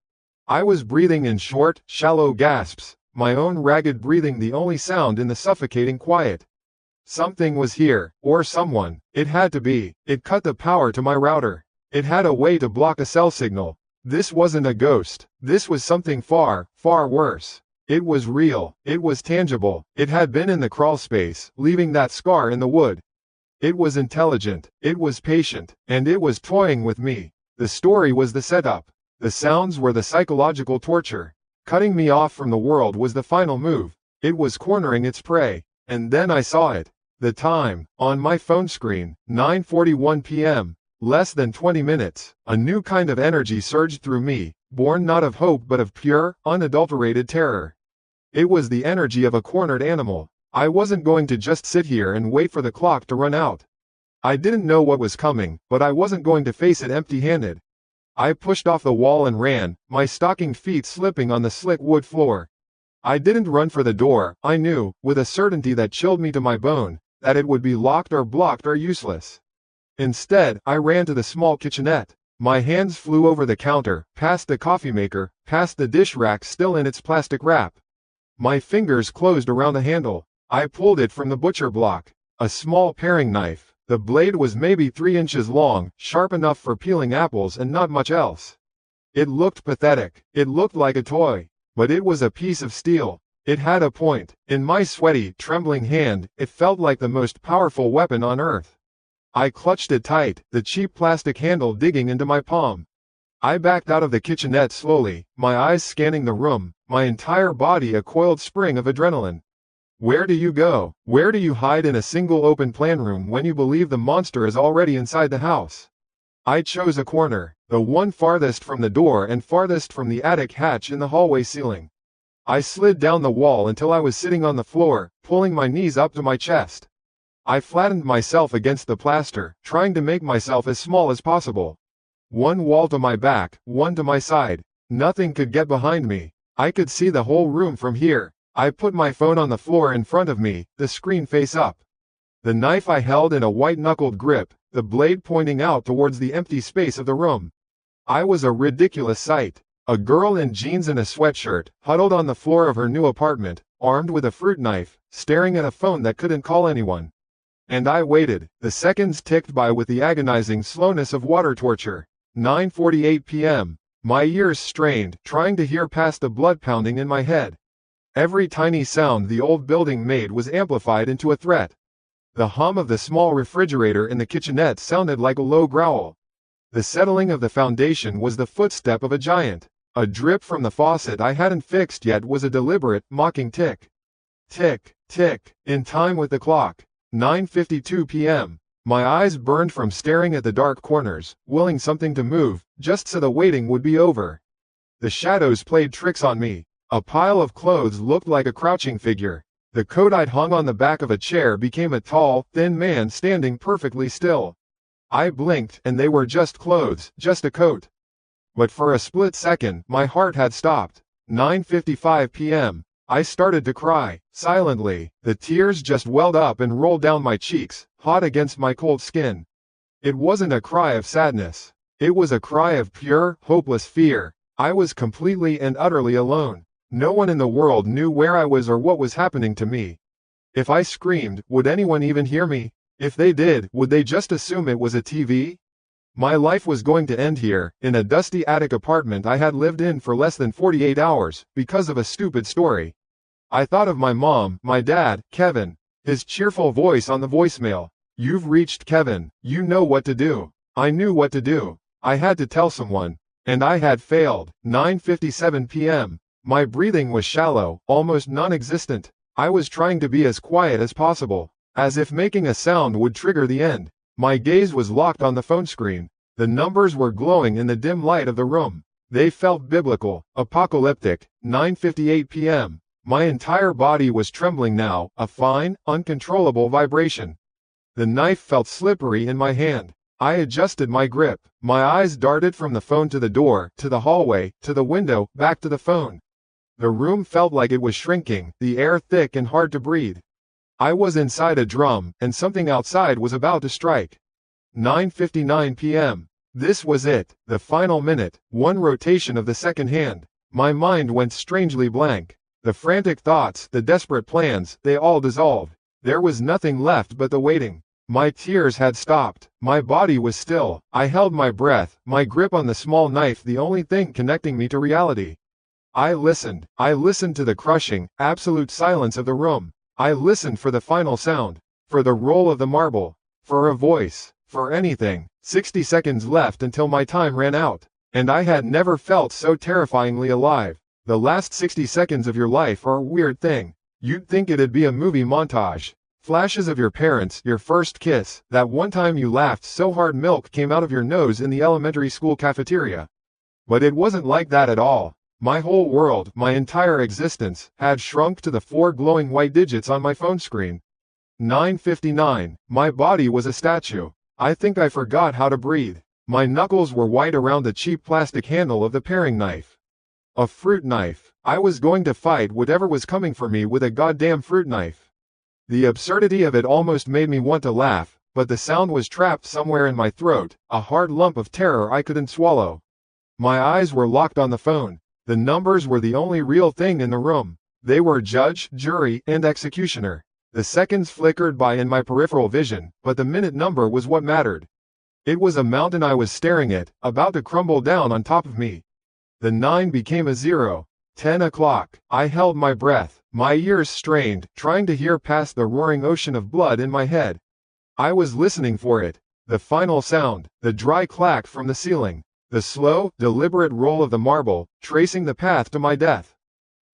I was breathing in short, shallow gasps, my own ragged breathing the only sound in the suffocating quiet. Something was here, or someone. It had to be. It cut the power to my router. It had a way to block a cell signal. This wasn't a ghost. This was something far, far worse. It was real. It was tangible. It had been in the crawl space, leaving that scar in the wood. It was intelligent. It was patient. And it was toying with me. The story was the setup. The sounds were the psychological torture. Cutting me off from the world was the final move. It was cornering its prey. And then I saw it. The time, on my phone screen, 9:41 p.m. Less than 20 minutes. A new kind of energy surged through me, born not of hope but of pure, unadulterated terror. It was the energy of a cornered animal. I wasn't going to just sit here and wait for the clock to run out. I didn't know what was coming, but I wasn't going to face it empty-handed. I pushed off the wall and ran, my stockinged feet slipping on the slick wood floor. I didn't run for the door. I knew, with a certainty that chilled me to my bone, that it would be locked or blocked or useless. Instead, I ran to the small kitchenette. My hands flew over the counter, past the coffee maker, past the dish rack still in its plastic wrap. My fingers closed around the handle. I pulled it from the butcher block. A small paring knife. The blade was maybe 3 inches long, sharp enough for peeling apples and not much else. It looked pathetic. It looked like a toy. But it was a piece of steel. It had a point. In my sweaty, trembling hand, it felt like the most powerful weapon on earth. I clutched it tight, the cheap plastic handle digging into my palm. I backed out of the kitchenette slowly, my eyes scanning the room, my entire body a coiled spring of adrenaline. Where do you go? Where do you hide in a single open plan room when you believe the monster is already inside the house? I chose a corner, the one farthest from the door and farthest from the attic hatch in the hallway ceiling. I slid down the wall until I was sitting on the floor, pulling my knees up to my chest. I flattened myself against the plaster, trying to make myself as small as possible. One wall to my back, one to my side. Nothing could get behind me. I could see the whole room from here. I put my phone on the floor in front of me, the screen face up. The knife I held in a white-knuckled grip, the blade pointing out towards the empty space of the room. I was a ridiculous sight. A girl in jeans and a sweatshirt, huddled on the floor of her new apartment, armed with a fruit knife, staring at a phone that couldn't call anyone. And I waited. The seconds ticked by with the agonizing slowness of water torture. 9:48 p.m. My ears strained, trying to hear past the blood pounding in my head. Every tiny sound the old building made was amplified into a threat. The hum of the small refrigerator in the kitchenette sounded like a low growl. The settling of the foundation was the footstep of a giant. A drip from the faucet I hadn't fixed yet was a deliberate, mocking tick. Tick, tick, in time with the clock. 9:52 p.m. My eyes burned from staring at the dark corners, willing something to move, just so the waiting would be over. The shadows played tricks on me. A pile of clothes looked like a crouching figure. The coat I'd hung on the back of a chair became a tall, thin man standing perfectly still. I blinked, and they were just clothes, just a coat. But for a split second, my heart had stopped. 9:55 p.m. I started to cry, silently. The tears just welled up and rolled down my cheeks, hot against my cold skin. It wasn't a cry of sadness. It was a cry of pure, hopeless fear. I was completely and utterly alone. No one in the world knew where I was or what was happening to me. If I screamed, would anyone even hear me? If they did, would they just assume it was a TV? My life was going to end here, in a dusty attic apartment I had lived in for less than 48 hours, because of a stupid story. I thought of my mom, my dad, Kevin. His cheerful voice on the voicemail. "You've reached Kevin. You know what to do." I knew what to do. I had to tell someone. And I had failed. 9:57 p.m. My breathing was shallow, almost non-existent. I was trying to be as quiet as possible, as if making a sound would trigger the end. My gaze was locked on the phone screen. The numbers were glowing in the dim light of the room. They felt biblical, apocalyptic. 9:58 p.m. My entire body was trembling now, a fine, uncontrollable vibration. The knife felt slippery in my hand. I adjusted my grip. My eyes darted from the phone to the door, to the hallway, to the window, back to the phone. The room felt like it was shrinking, the air thick and hard to breathe. I was inside a drum, and something outside was about to strike. 9:59 p.m. This was it, the final minute, one rotation of the second hand. My mind went strangely blank. The frantic thoughts, the desperate plans, they all dissolved. There was nothing left but the waiting. My tears had stopped. My body was still. I held my breath, my grip on the small knife the only thing connecting me to reality. I listened. I listened to the crushing, absolute silence of the room. I listened for the final sound, for the roll of the marble, for a voice, for anything. 60 seconds left until my time ran out, and I had never felt so terrifyingly alive. The last 60 seconds of your life are a weird thing. You'd think it'd be a movie montage. Flashes of your parents, your first kiss, that one time you laughed so hard milk came out of your nose in the elementary school cafeteria. But it wasn't like that at all. My whole world, my entire existence, had shrunk to the 4 glowing white digits on my phone screen. 9:59. My body was a statue. I think I forgot how to breathe. My knuckles were white around the cheap plastic handle of the paring knife. A fruit knife. I was going to fight whatever was coming for me with a goddamn fruit knife. The absurdity of it almost made me want to laugh, but the sound was trapped somewhere in my throat, a hard lump of terror I couldn't swallow. My eyes were locked on the phone. The numbers were the only real thing in the room. They were judge, jury, and executioner. The seconds flickered by in my peripheral vision, but the minute number was what mattered. It was a mountain I was staring at, about to crumble down on top of me. The 9 became a 0. 10 o'clock. I held my breath, my ears strained, trying to hear past the roaring ocean of blood in my head. I was listening for it. The final sound, the dry clack from the ceiling. The slow, deliberate roll of the marble, tracing the path to my death.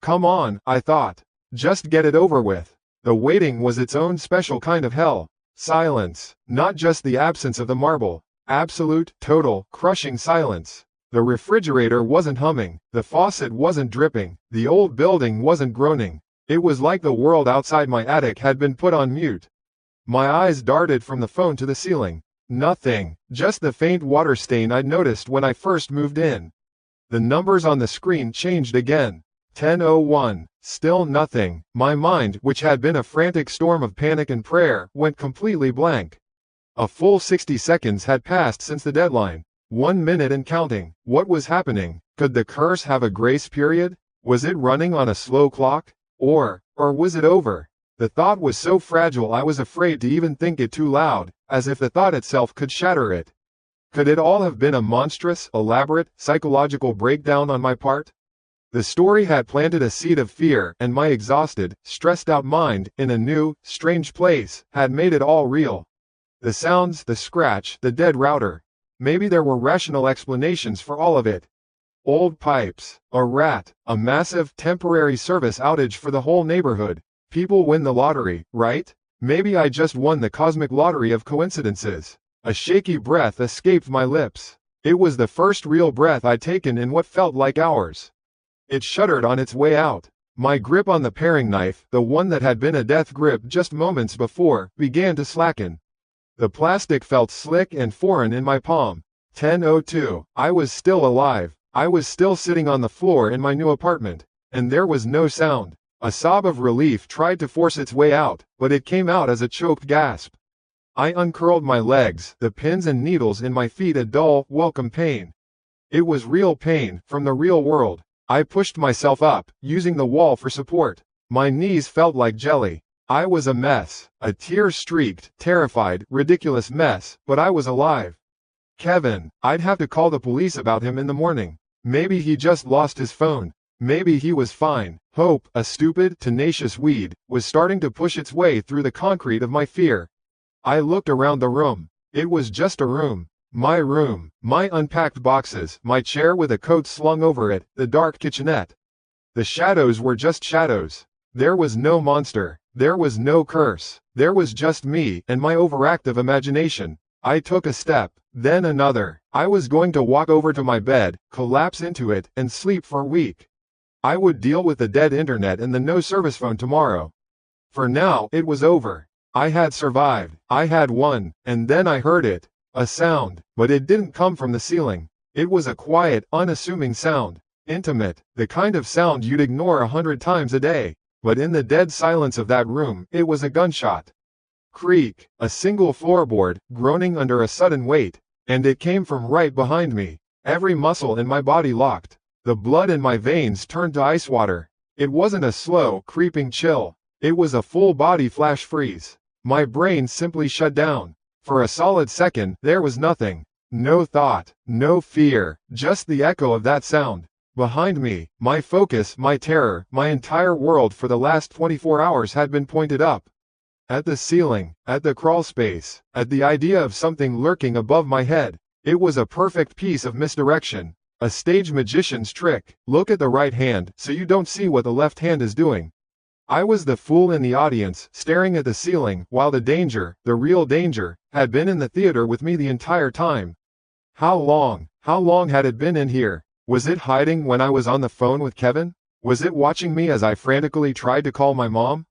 Come on, I thought. Just get it over with. The waiting was its own special kind of hell. Silence. Not just the absence of the marble. Absolute, total, crushing silence. The refrigerator wasn't humming. The faucet wasn't dripping. The old building wasn't groaning. It was like the world outside my attic had been put on mute. My eyes darted from the phone to the ceiling. Nothing, just the faint water stain I'd noticed when I first moved in. The numbers on the screen changed again. 10:01, still nothing. My mind, which had been a frantic storm of panic and prayer, went completely blank. A full 60 seconds had passed since the deadline. 1 minute and counting. What was happening? Could the curse have a grace period? Was it running on a slow clock? Or was it over? The thought was so fragile I was afraid to even think it too loud, as if the thought itself could shatter it. Could it all have been a monstrous, elaborate, psychological breakdown on my part? The story had planted a seed of fear, and my exhausted, stressed-out mind, in a new, strange place, had made it all real. The sounds, the scratch, the dead router. Maybe there were rational explanations for all of it. Old pipes, a rat, a massive, temporary service outage for the whole neighborhood. People win the lottery, right? Maybe I just won the cosmic lottery of coincidences. A shaky breath escaped my lips. It was the first real breath I'd taken in what felt like hours. It shuddered on its way out. My grip on the paring knife, the one that had been a death grip just moments before, began to slacken. The plastic felt slick and foreign in my palm. 10:02. I was still alive. I was still sitting on the floor in my new apartment. And there was no sound. A sob of relief tried to force its way out, but it came out as a choked gasp. I uncurled my legs, the pins and needles in my feet a dull, welcome pain. It was real pain, from the real world. I pushed myself up, using the wall for support. My knees felt like jelly. I was a mess, a tear-streaked, terrified, ridiculous mess, but I was alive. Kevin, I'd have to call the police about him in the morning. Maybe he just lost his phone. Maybe he was fine. Hope, a stupid, tenacious weed, was starting to push its way through the concrete of my fear. I looked around the room. It was just a room. My unpacked boxes, my chair with a coat slung over it, the dark kitchenette. The shadows were just shadows. There was no monster. There was no curse. There was just me and my overactive imagination. I took a step, then another. I was going to walk over to my bed, collapse into it, and sleep for a week. I would deal with the dead internet and the no-service phone tomorrow. For now, it was over. I had survived. I had won. And then I heard it. A sound. But it didn't come from the ceiling. It was a quiet, unassuming sound. Intimate. The kind of sound you'd ignore 100 times a day. But in the dead silence of that room, it was a gunshot. Creak. A single floorboard, groaning under a sudden weight. And it came from right behind me. Every muscle in my body locked. The blood in my veins turned to ice water. It wasn't a slow, creeping chill. It was a full-body flash freeze. My brain simply shut down. For a solid second, there was nothing. No thought, no fear, just the echo of that sound. Behind me, my focus, my terror, my entire world for the last 24 hours had been pointed up. At the ceiling, at the crawl space, at the idea of something lurking above my head. It was a perfect piece of misdirection. A stage magician's trick. Look at the right hand, so you don't see what the left hand is doing. I was the fool in the audience, staring at the ceiling, while the danger, the real danger, had been in the theater with me the entire time. How long had it been in here? Was it hiding when I was on the phone with Kevin? Was it watching me as I frantically tried to call my mom?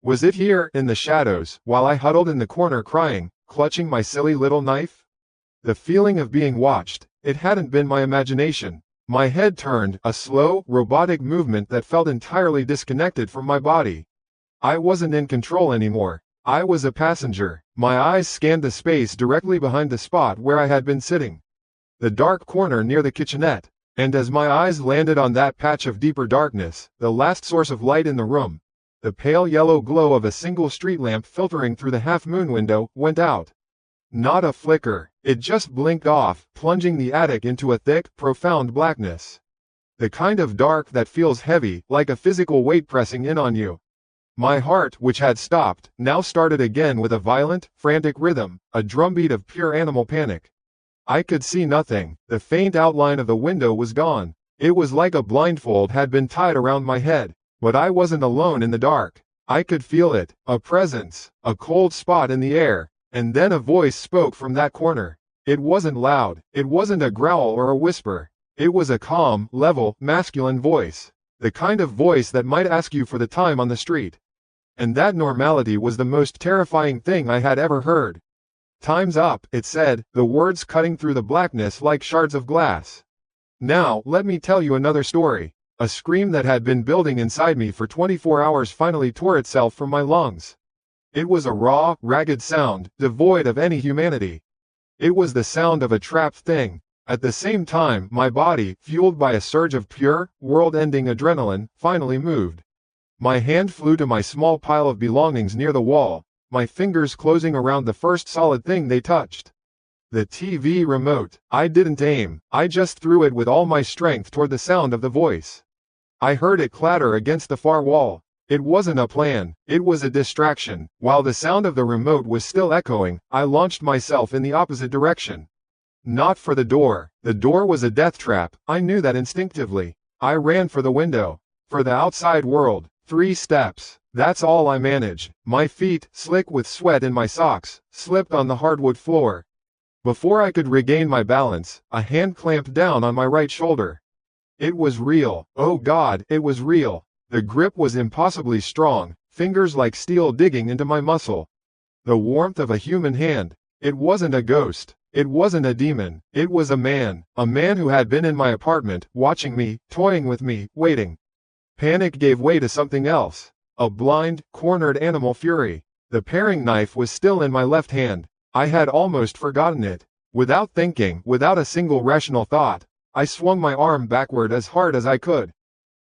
Was it here, in the shadows, while I huddled in the corner crying, clutching my silly little knife? The feeling of being watched, it hadn't been my imagination. My head turned, a slow, robotic movement that felt entirely disconnected from my body. I wasn't in control anymore. I was a passenger. My eyes scanned the space directly behind the spot where I had been sitting. The dark corner near the kitchenette. And as my eyes landed on that patch of deeper darkness, the last source of light in the room, the pale yellow glow of a single street lamp filtering through the half-moon window, went out. Not a flicker. It just blinked off, plunging the attic into a thick, profound blackness. The kind of dark that feels heavy, like a physical weight pressing in on you. My heart, which had stopped, now started again with a violent, frantic rhythm, a drumbeat of pure animal panic. I could see nothing. The faint outline of the window was gone. It was like a blindfold had been tied around my head. But I wasn't alone in the dark. I could feel it, a presence, a cold spot in the air. And then a voice spoke from that corner. It wasn't loud. It wasn't a growl or a whisper. It was a calm, level, masculine voice. The kind of voice that might ask you for the time on the street. And that normality was the most terrifying thing I had ever heard. "Time's up," it said, the words cutting through the blackness like shards of glass. "Now, let me tell you another story." A scream that had been building inside me for 24 hours finally tore itself from my lungs. It was a raw, ragged sound, devoid of any humanity. It was the sound of a trapped thing. At the same time, my body, fueled by a surge of pure, world-ending adrenaline, finally moved. My hand flew to my small pile of belongings near the wall, my fingers closing around the first solid thing they touched. The TV remote. I didn't aim. I just threw it with all my strength toward the sound of the voice. I heard it clatter against the far wall. It wasn't a plan. It was a distraction. While the sound of the remote was still echoing, I launched myself in the opposite direction. Not for the door. The door was a death trap. I knew that instinctively. I ran for the window. For the outside world. 3 steps. That's all I managed. My feet, slick with sweat in my socks, slipped on the hardwood floor. Before I could regain my balance, a hand clamped down on my right shoulder. It was real. Oh God, it was real. The grip was impossibly strong, fingers like steel digging into my muscle. The warmth of a human hand. It wasn't a ghost. It wasn't a demon. It was a man who had been in my apartment, watching me, toying with me, waiting. Panic gave way to something else. A blind, cornered animal fury. The paring knife was still in my left hand. I had almost forgotten it. Without thinking, without a single rational thought, I swung my arm backward as hard as I could.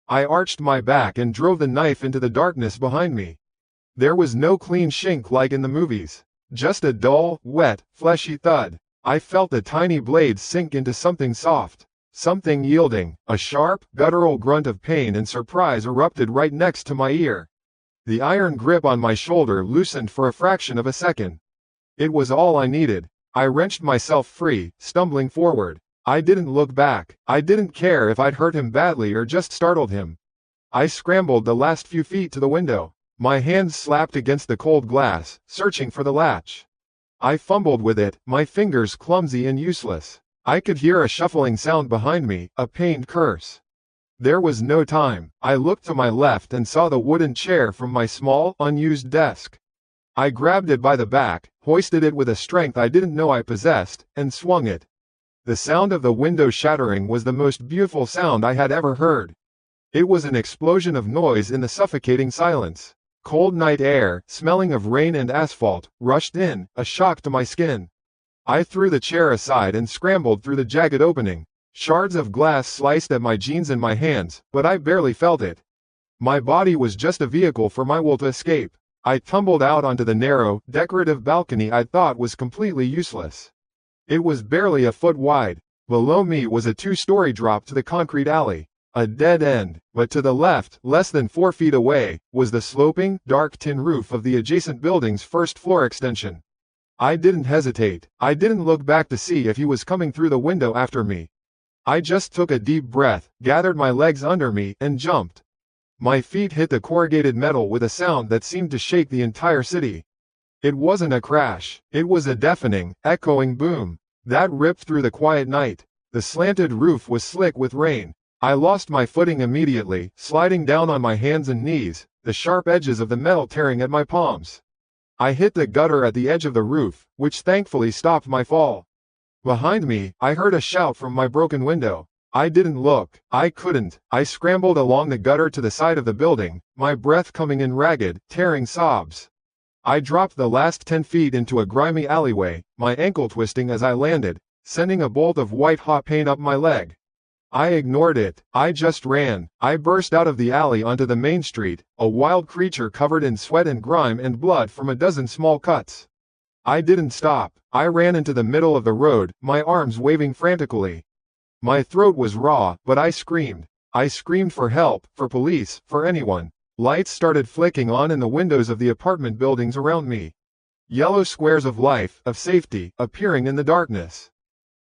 I arched my back and drove the knife into the darkness behind me. There was no clean shink like in the movies. Just a dull, wet, fleshy thud. I felt the tiny blade sink into something soft. Something yielding. A sharp, guttural grunt of pain and surprise erupted right next to my ear. The iron grip on my shoulder loosened for a fraction of a second. It was all I needed. I wrenched myself free, stumbling forward. I didn't look back. I didn't care if I'd hurt him badly or just startled him. I scrambled the last few feet to the window. My hands slapped against the cold glass, searching for the latch. I fumbled with it, my fingers clumsy and useless. I could hear a shuffling sound behind me, a pained curse. There was no time. I looked to my left and saw the wooden chair from my small, unused desk. I grabbed it by the back, hoisted it with a strength I didn't know I possessed, and swung it. The sound of the window shattering was the most beautiful sound I had ever heard. It was an explosion of noise in the suffocating silence. Cold night air, smelling of rain and asphalt, rushed in, a shock to my skin. I threw the chair aside and scrambled through the jagged opening. Shards of glass sliced at my jeans and my hands, but I barely felt it. My body was just a vehicle for my will to escape. I tumbled out onto the narrow, decorative balcony I thought was completely useless. It was barely a foot wide. Below me was a 2-story drop to the concrete alley. A dead end, but to the left, less than 4 feet away, was the sloping, dark tin roof of the adjacent building's first-floor extension. I didn't hesitate. I didn't look back to see if he was coming through the window after me. I just took a deep breath, gathered my legs under me, and jumped. My feet hit the corrugated metal with a sound that seemed to shake the entire city. It wasn't a crash. It was a deafening, echoing boom that ripped through the quiet night. The slanted roof was slick with rain. I lost my footing immediately, sliding down on my hands and knees, the sharp edges of the metal tearing at my palms. I hit the gutter at the edge of the roof, which thankfully stopped my fall. Behind me, I heard a shout from my broken window. I didn't look. I couldn't. I scrambled along the gutter to the side of the building, my breath coming in ragged, tearing sobs. I dropped the last 10 feet into a grimy alleyway, my ankle twisting as I landed, sending a bolt of white-hot paint up my leg. I ignored it. I just ran. I burst out of the alley onto the main street, a wild creature covered in sweat and grime and blood from a dozen small cuts. I didn't stop. I ran into the middle of the road, my arms waving frantically. My throat was raw, but I screamed. I screamed for help, for police, for anyone. Lights started flicking on in the windows of the apartment buildings around me. Yellow squares of life, of safety, appearing in the darkness.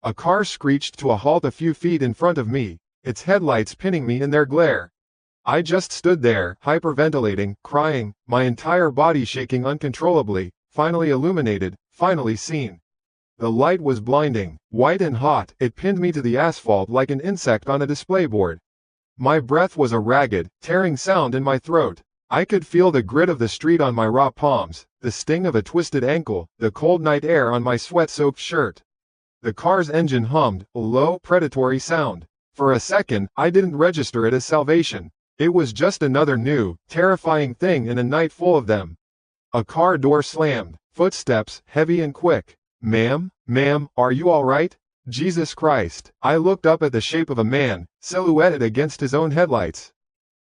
A car screeched to a halt a few feet in front of me, its headlights pinning me in their glare. I just stood there, hyperventilating, crying, my entire body shaking uncontrollably, finally illuminated, finally seen. The light was blinding, white and hot, it pinned me to the asphalt like an insect on a display board. My breath was a ragged, tearing sound in my throat. I could feel the grit of the street on my raw palms, the sting of a twisted ankle, the cold night air on my sweat-soaked shirt. The car's engine hummed, a low, predatory sound. For a second, I didn't register it as salvation. It was just another new, terrifying thing in a night full of them. A car door slammed, footsteps, heavy and quick. "Ma'am, are you all right?" Jesus Christ. I looked up at the shape of a man, silhouetted against his own headlights.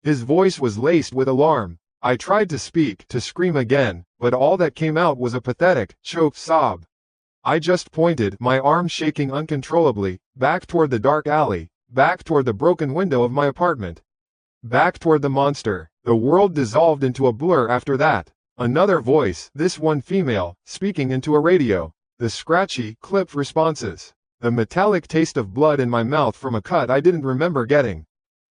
His voice was laced with alarm. I tried to speak, to scream again, but all that came out was a pathetic, choked sob. I just pointed, my arms shaking uncontrollably, back toward the dark alley, back toward the broken window of my apartment. Back toward the monster. The world dissolved into a blur after that. Another voice, this one female, speaking into a radio. The scratchy, clipped responses. The metallic taste of blood in my mouth from a cut I didn't remember getting.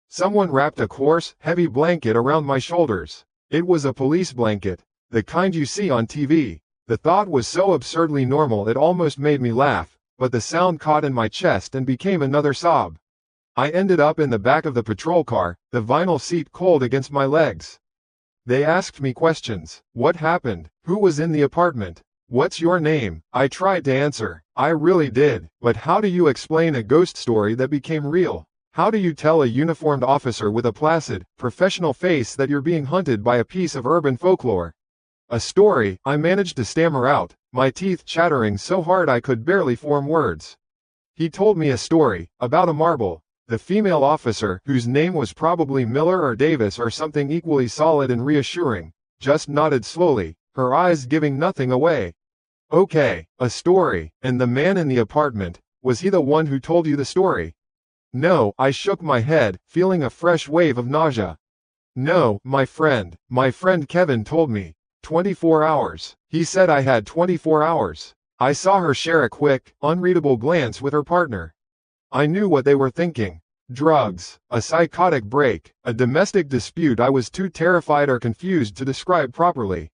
Someone wrapped a coarse, heavy blanket around my shoulders. It was a police blanket. The kind you see on TV. The thought was so absurdly normal it almost made me laugh, but the sound caught in my chest and became another sob. I ended up in the back of the patrol car, the vinyl seat cold against my legs. They asked me questions. What happened? Who was in the apartment? What's your name? I tried to answer. I really did. But how do you explain a ghost story that became real? How do you tell a uniformed officer with a placid, professional face that you're being hunted by a piece of urban folklore? A story, I managed to stammer out, my teeth chattering so hard I could barely form words. He told me a story, about a marble. The female officer, whose name was probably Miller or Davis or something equally solid and reassuring, just nodded slowly, her eyes giving nothing away. Okay, a story. And the man in the apartment, was he the one who told you the story? No, I shook my head, feeling a fresh wave of nausea. No, my friend Kevin told me. 24 hours. He said I had 24 hours. I saw her share a quick, unreadable glance with her partner. I knew what they were thinking. Drugs, a psychotic break, a domestic dispute I was too terrified or confused to describe properly.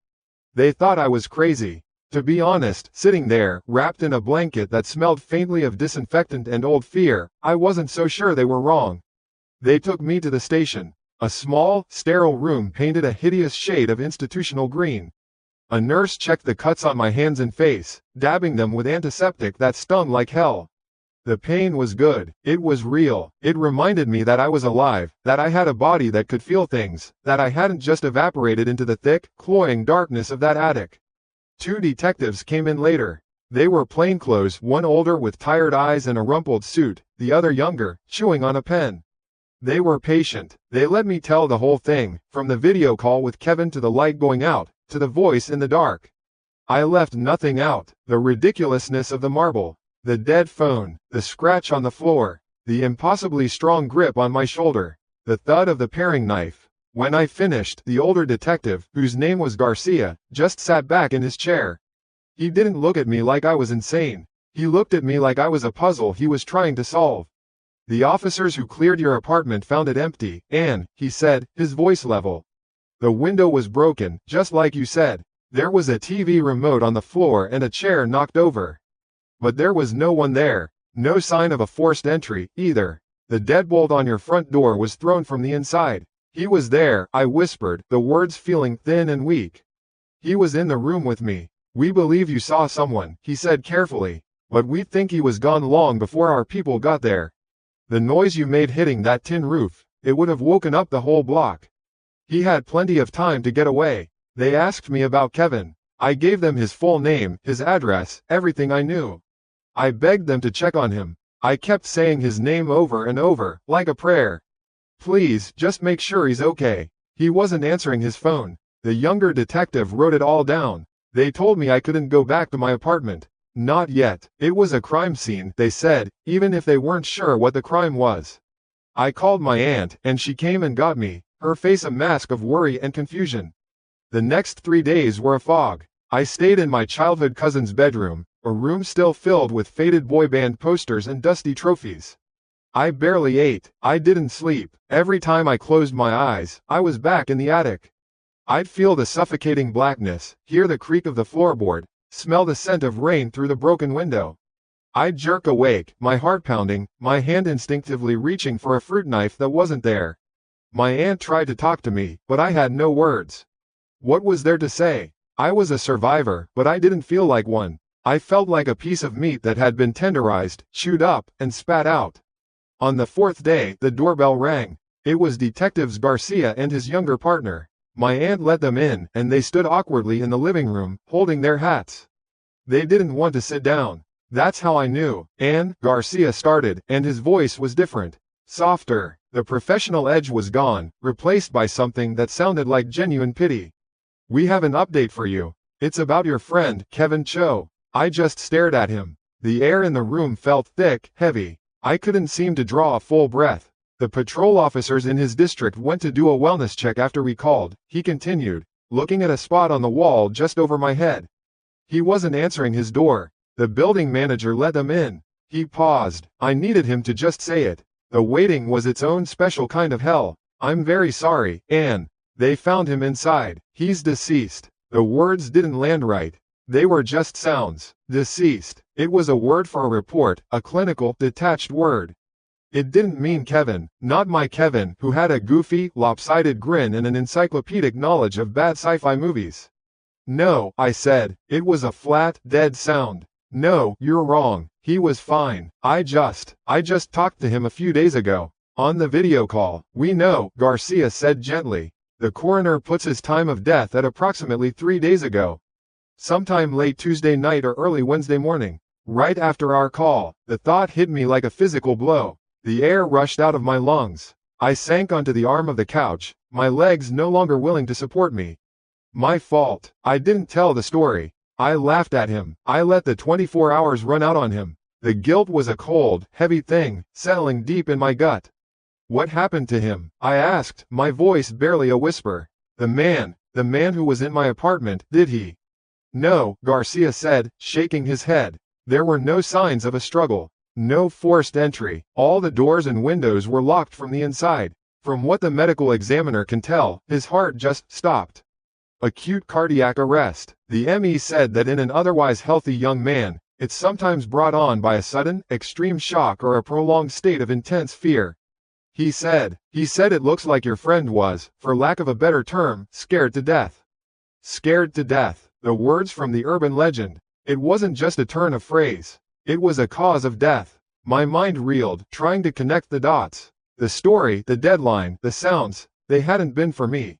They thought I was crazy. To be honest, sitting there, wrapped in a blanket that smelled faintly of disinfectant and old fear, I wasn't so sure they were wrong. They took me to the station. A small, sterile room painted a hideous shade of institutional green. A nurse checked the cuts on my hands and face, dabbing them with antiseptic that stung like hell. The pain was good. It was real. It reminded me that I was alive, that I had a body that could feel things, that I hadn't just evaporated into the thick, cloying darkness of that attic. 2 detectives came in later. They were plainclothes, one older with tired eyes and a rumpled suit, the other younger, chewing on a pen. They were patient. They let me tell the whole thing, from the video call with Kevin to the light going out, to the voice in the dark. I left nothing out. The ridiculousness of the marble, the dead phone, the scratch on the floor, the impossibly strong grip on my shoulder, the thud of the paring knife. When I finished, the older detective, whose name was Garcia, just sat back in his chair. He didn't look at me like I was insane. He looked at me like I was a puzzle he was trying to solve. The officers who cleared your apartment found it empty, and, he said, his voice level. The window was broken, just like you said. There was a TV remote on the floor and a chair knocked over. But there was no one there. No sign of a forced entry, either. The deadbolt on your front door was thrown from the inside. He was there, I whispered, the words feeling thin and weak. He was in the room with me. We believe you saw someone, he said carefully, but we think he was gone long before our people got there. The noise you made hitting that tin roof, it would have woken up the whole block. He had plenty of time to get away. They asked me about Kevin. I gave them his full name, his address, everything I knew. I begged them to check on him. I kept saying his name over and over, like a prayer. Please, just make sure he's okay. He wasn't answering his phone. The younger detective wrote it all down. They told me I couldn't go back to my apartment. Not yet. It was a crime scene, they said, even if they weren't sure what the crime was. I called my aunt, and she came and got me, her face a mask of worry and confusion. The next 3 days were a fog. I stayed in my childhood cousin's bedroom, a room still filled with faded boy band posters and dusty trophies. I barely ate. I didn't sleep. Every time I closed my eyes, I was back in the attic. I'd feel the suffocating blackness, hear the creak of the floorboard, smell the scent of rain through the broken window. I'd jerk awake, my heart pounding, my hand instinctively reaching for a fruit knife that wasn't there. My aunt tried to talk to me, but I had no words. What was there to say? I was a survivor, but I didn't feel like one. I felt like a piece of meat that had been tenderized, chewed up, and spat out. On the 4th day, the doorbell rang. It was Detectives Garcia and his younger partner. My aunt let them in, and they stood awkwardly in the living room, holding their hats. They didn't want to sit down. That's how I knew. And Garcia started, and his voice was different. Softer. The professional edge was gone, replaced by something that sounded like genuine pity. We have an update for you. It's about your friend, Kevin Cho. I just stared at him. The air in the room felt thick, heavy. I couldn't seem to draw a full breath. The patrol officers in his district went to do a wellness check after we called, he continued, looking at a spot on the wall just over my head. He wasn't answering his door. The building manager let them in. He paused. I needed him to just say it. The waiting was its own special kind of hell. I'm very sorry, Anne. They found him inside. He's deceased. The words didn't land right. They were just sounds. Deceased. It was a word for a report, a clinical, detached word. It didn't mean Kevin, not my Kevin, who had a goofy, lopsided grin and an encyclopedic knowledge of bad sci-fi movies. No, I said. It was a flat, dead sound. No, you're wrong. He was fine. I just talked to him a few days ago. On the video call. We know, Garcia said gently. The coroner puts his time of death at approximately 3 days ago. Sometime late Tuesday night or early Wednesday morning. Right after our call, the thought hit me like a physical blow. The air rushed out of my lungs. I sank onto the arm of the couch, my legs no longer willing to support me. My fault. I didn't tell the story. I laughed at him. I let the 24 hours run out on him. The guilt was a cold, heavy thing, settling deep in my gut. What happened to him? I asked, my voice barely a whisper. The man who was in my apartment, did he? No, Garcia said, shaking his head. There were no signs of a struggle. No forced entry. All the doors and windows were locked from the inside. From what the medical examiner can tell, his heart just stopped. Acute cardiac arrest. The ME said that in an otherwise healthy young man, it's sometimes brought on by a sudden, extreme shock or a prolonged state of intense fear. He said it looks like your friend was, for lack of a better term, scared to death. Scared to death. The words from the urban legend. It wasn't just a turn of phrase. It was a cause of death. My mind reeled, trying to connect the dots. The story, the deadline, the sounds, they hadn't been for me.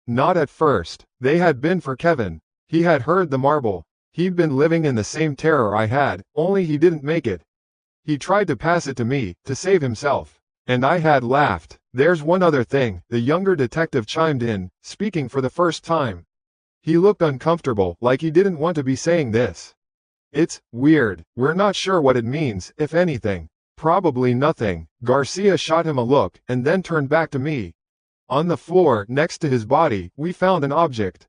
Not at first. They had been for Kevin. He had heard the marble. He'd been living in the same terror I had, only he didn't make it. He tried to pass it to me, to save himself. And I had laughed. There's one other thing, the younger detective chimed in, speaking for the first time. He looked uncomfortable, like he didn't want to be saying this. It's weird. We're not sure what it means, if anything. Probably nothing. Garcia shot him a look, and then turned back to me. On the floor, next to his body, we found an object.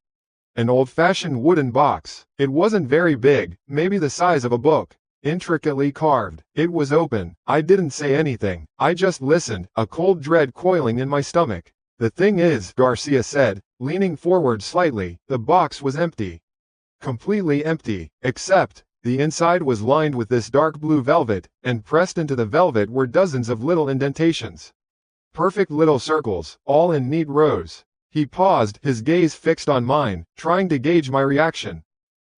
An old-fashioned wooden box. It wasn't very big, maybe the size of a book. Intricately carved. It was open. I didn't say anything. I just listened, a cold dread coiling in my stomach. The thing is, Garcia said, leaning forward slightly, the box was empty. Completely empty, except, the inside was lined with this dark blue velvet, and pressed into the velvet were dozens of little indentations. Perfect little circles, all in neat rows. He paused, his gaze fixed on mine, trying to gauge my reaction.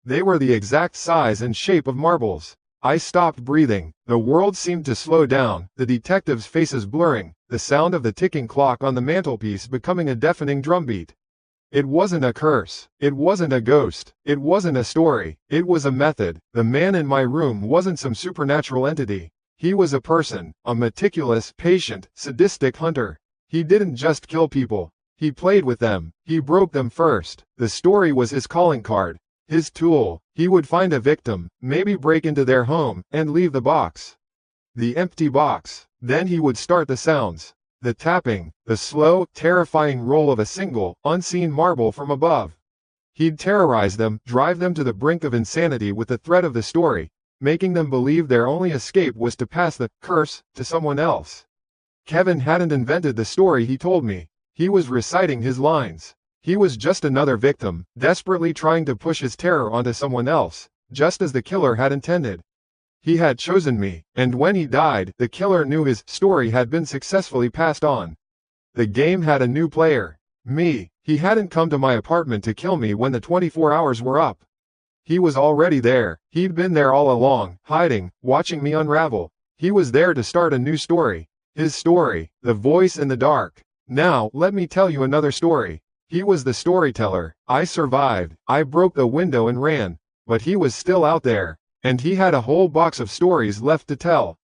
They were the exact size and shape of marbles. I stopped breathing. The world seemed to slow down, the detectives' faces blurring, the sound of the ticking clock on the mantelpiece becoming a deafening drumbeat. It wasn't a curse. It wasn't a ghost. It wasn't a story. It was a method. The man in my room wasn't some supernatural entity. He was a person, a meticulous, patient, sadistic hunter. He didn't just kill people. He played with them. He broke them first. The story was his calling card. His tool. He would find a victim, maybe break into their home, and leave the box. The empty box. Then he would start the sounds. The tapping, the slow, terrifying roll of a single, unseen marble from above. He'd terrorize them, drive them to the brink of insanity with the threat of the story, making them believe their only escape was to pass the curse to someone else. Kevin hadn't invented the story he told me. He was reciting his lines. He was just another victim, desperately trying to push his terror onto someone else, just as the killer had intended. He had chosen me, and when he died, the killer knew his story had been successfully passed on. The game had a new player. Me. He hadn't come to my apartment to kill me when the 24 hours were up. He was already there. He'd been there all along, hiding, watching me unravel. He was there to start a new story. His story, the voice in the dark. Now, let me tell you another story. He was the storyteller. I survived. I broke the window and ran. But he was still out there. And he had a whole box of stories left to tell.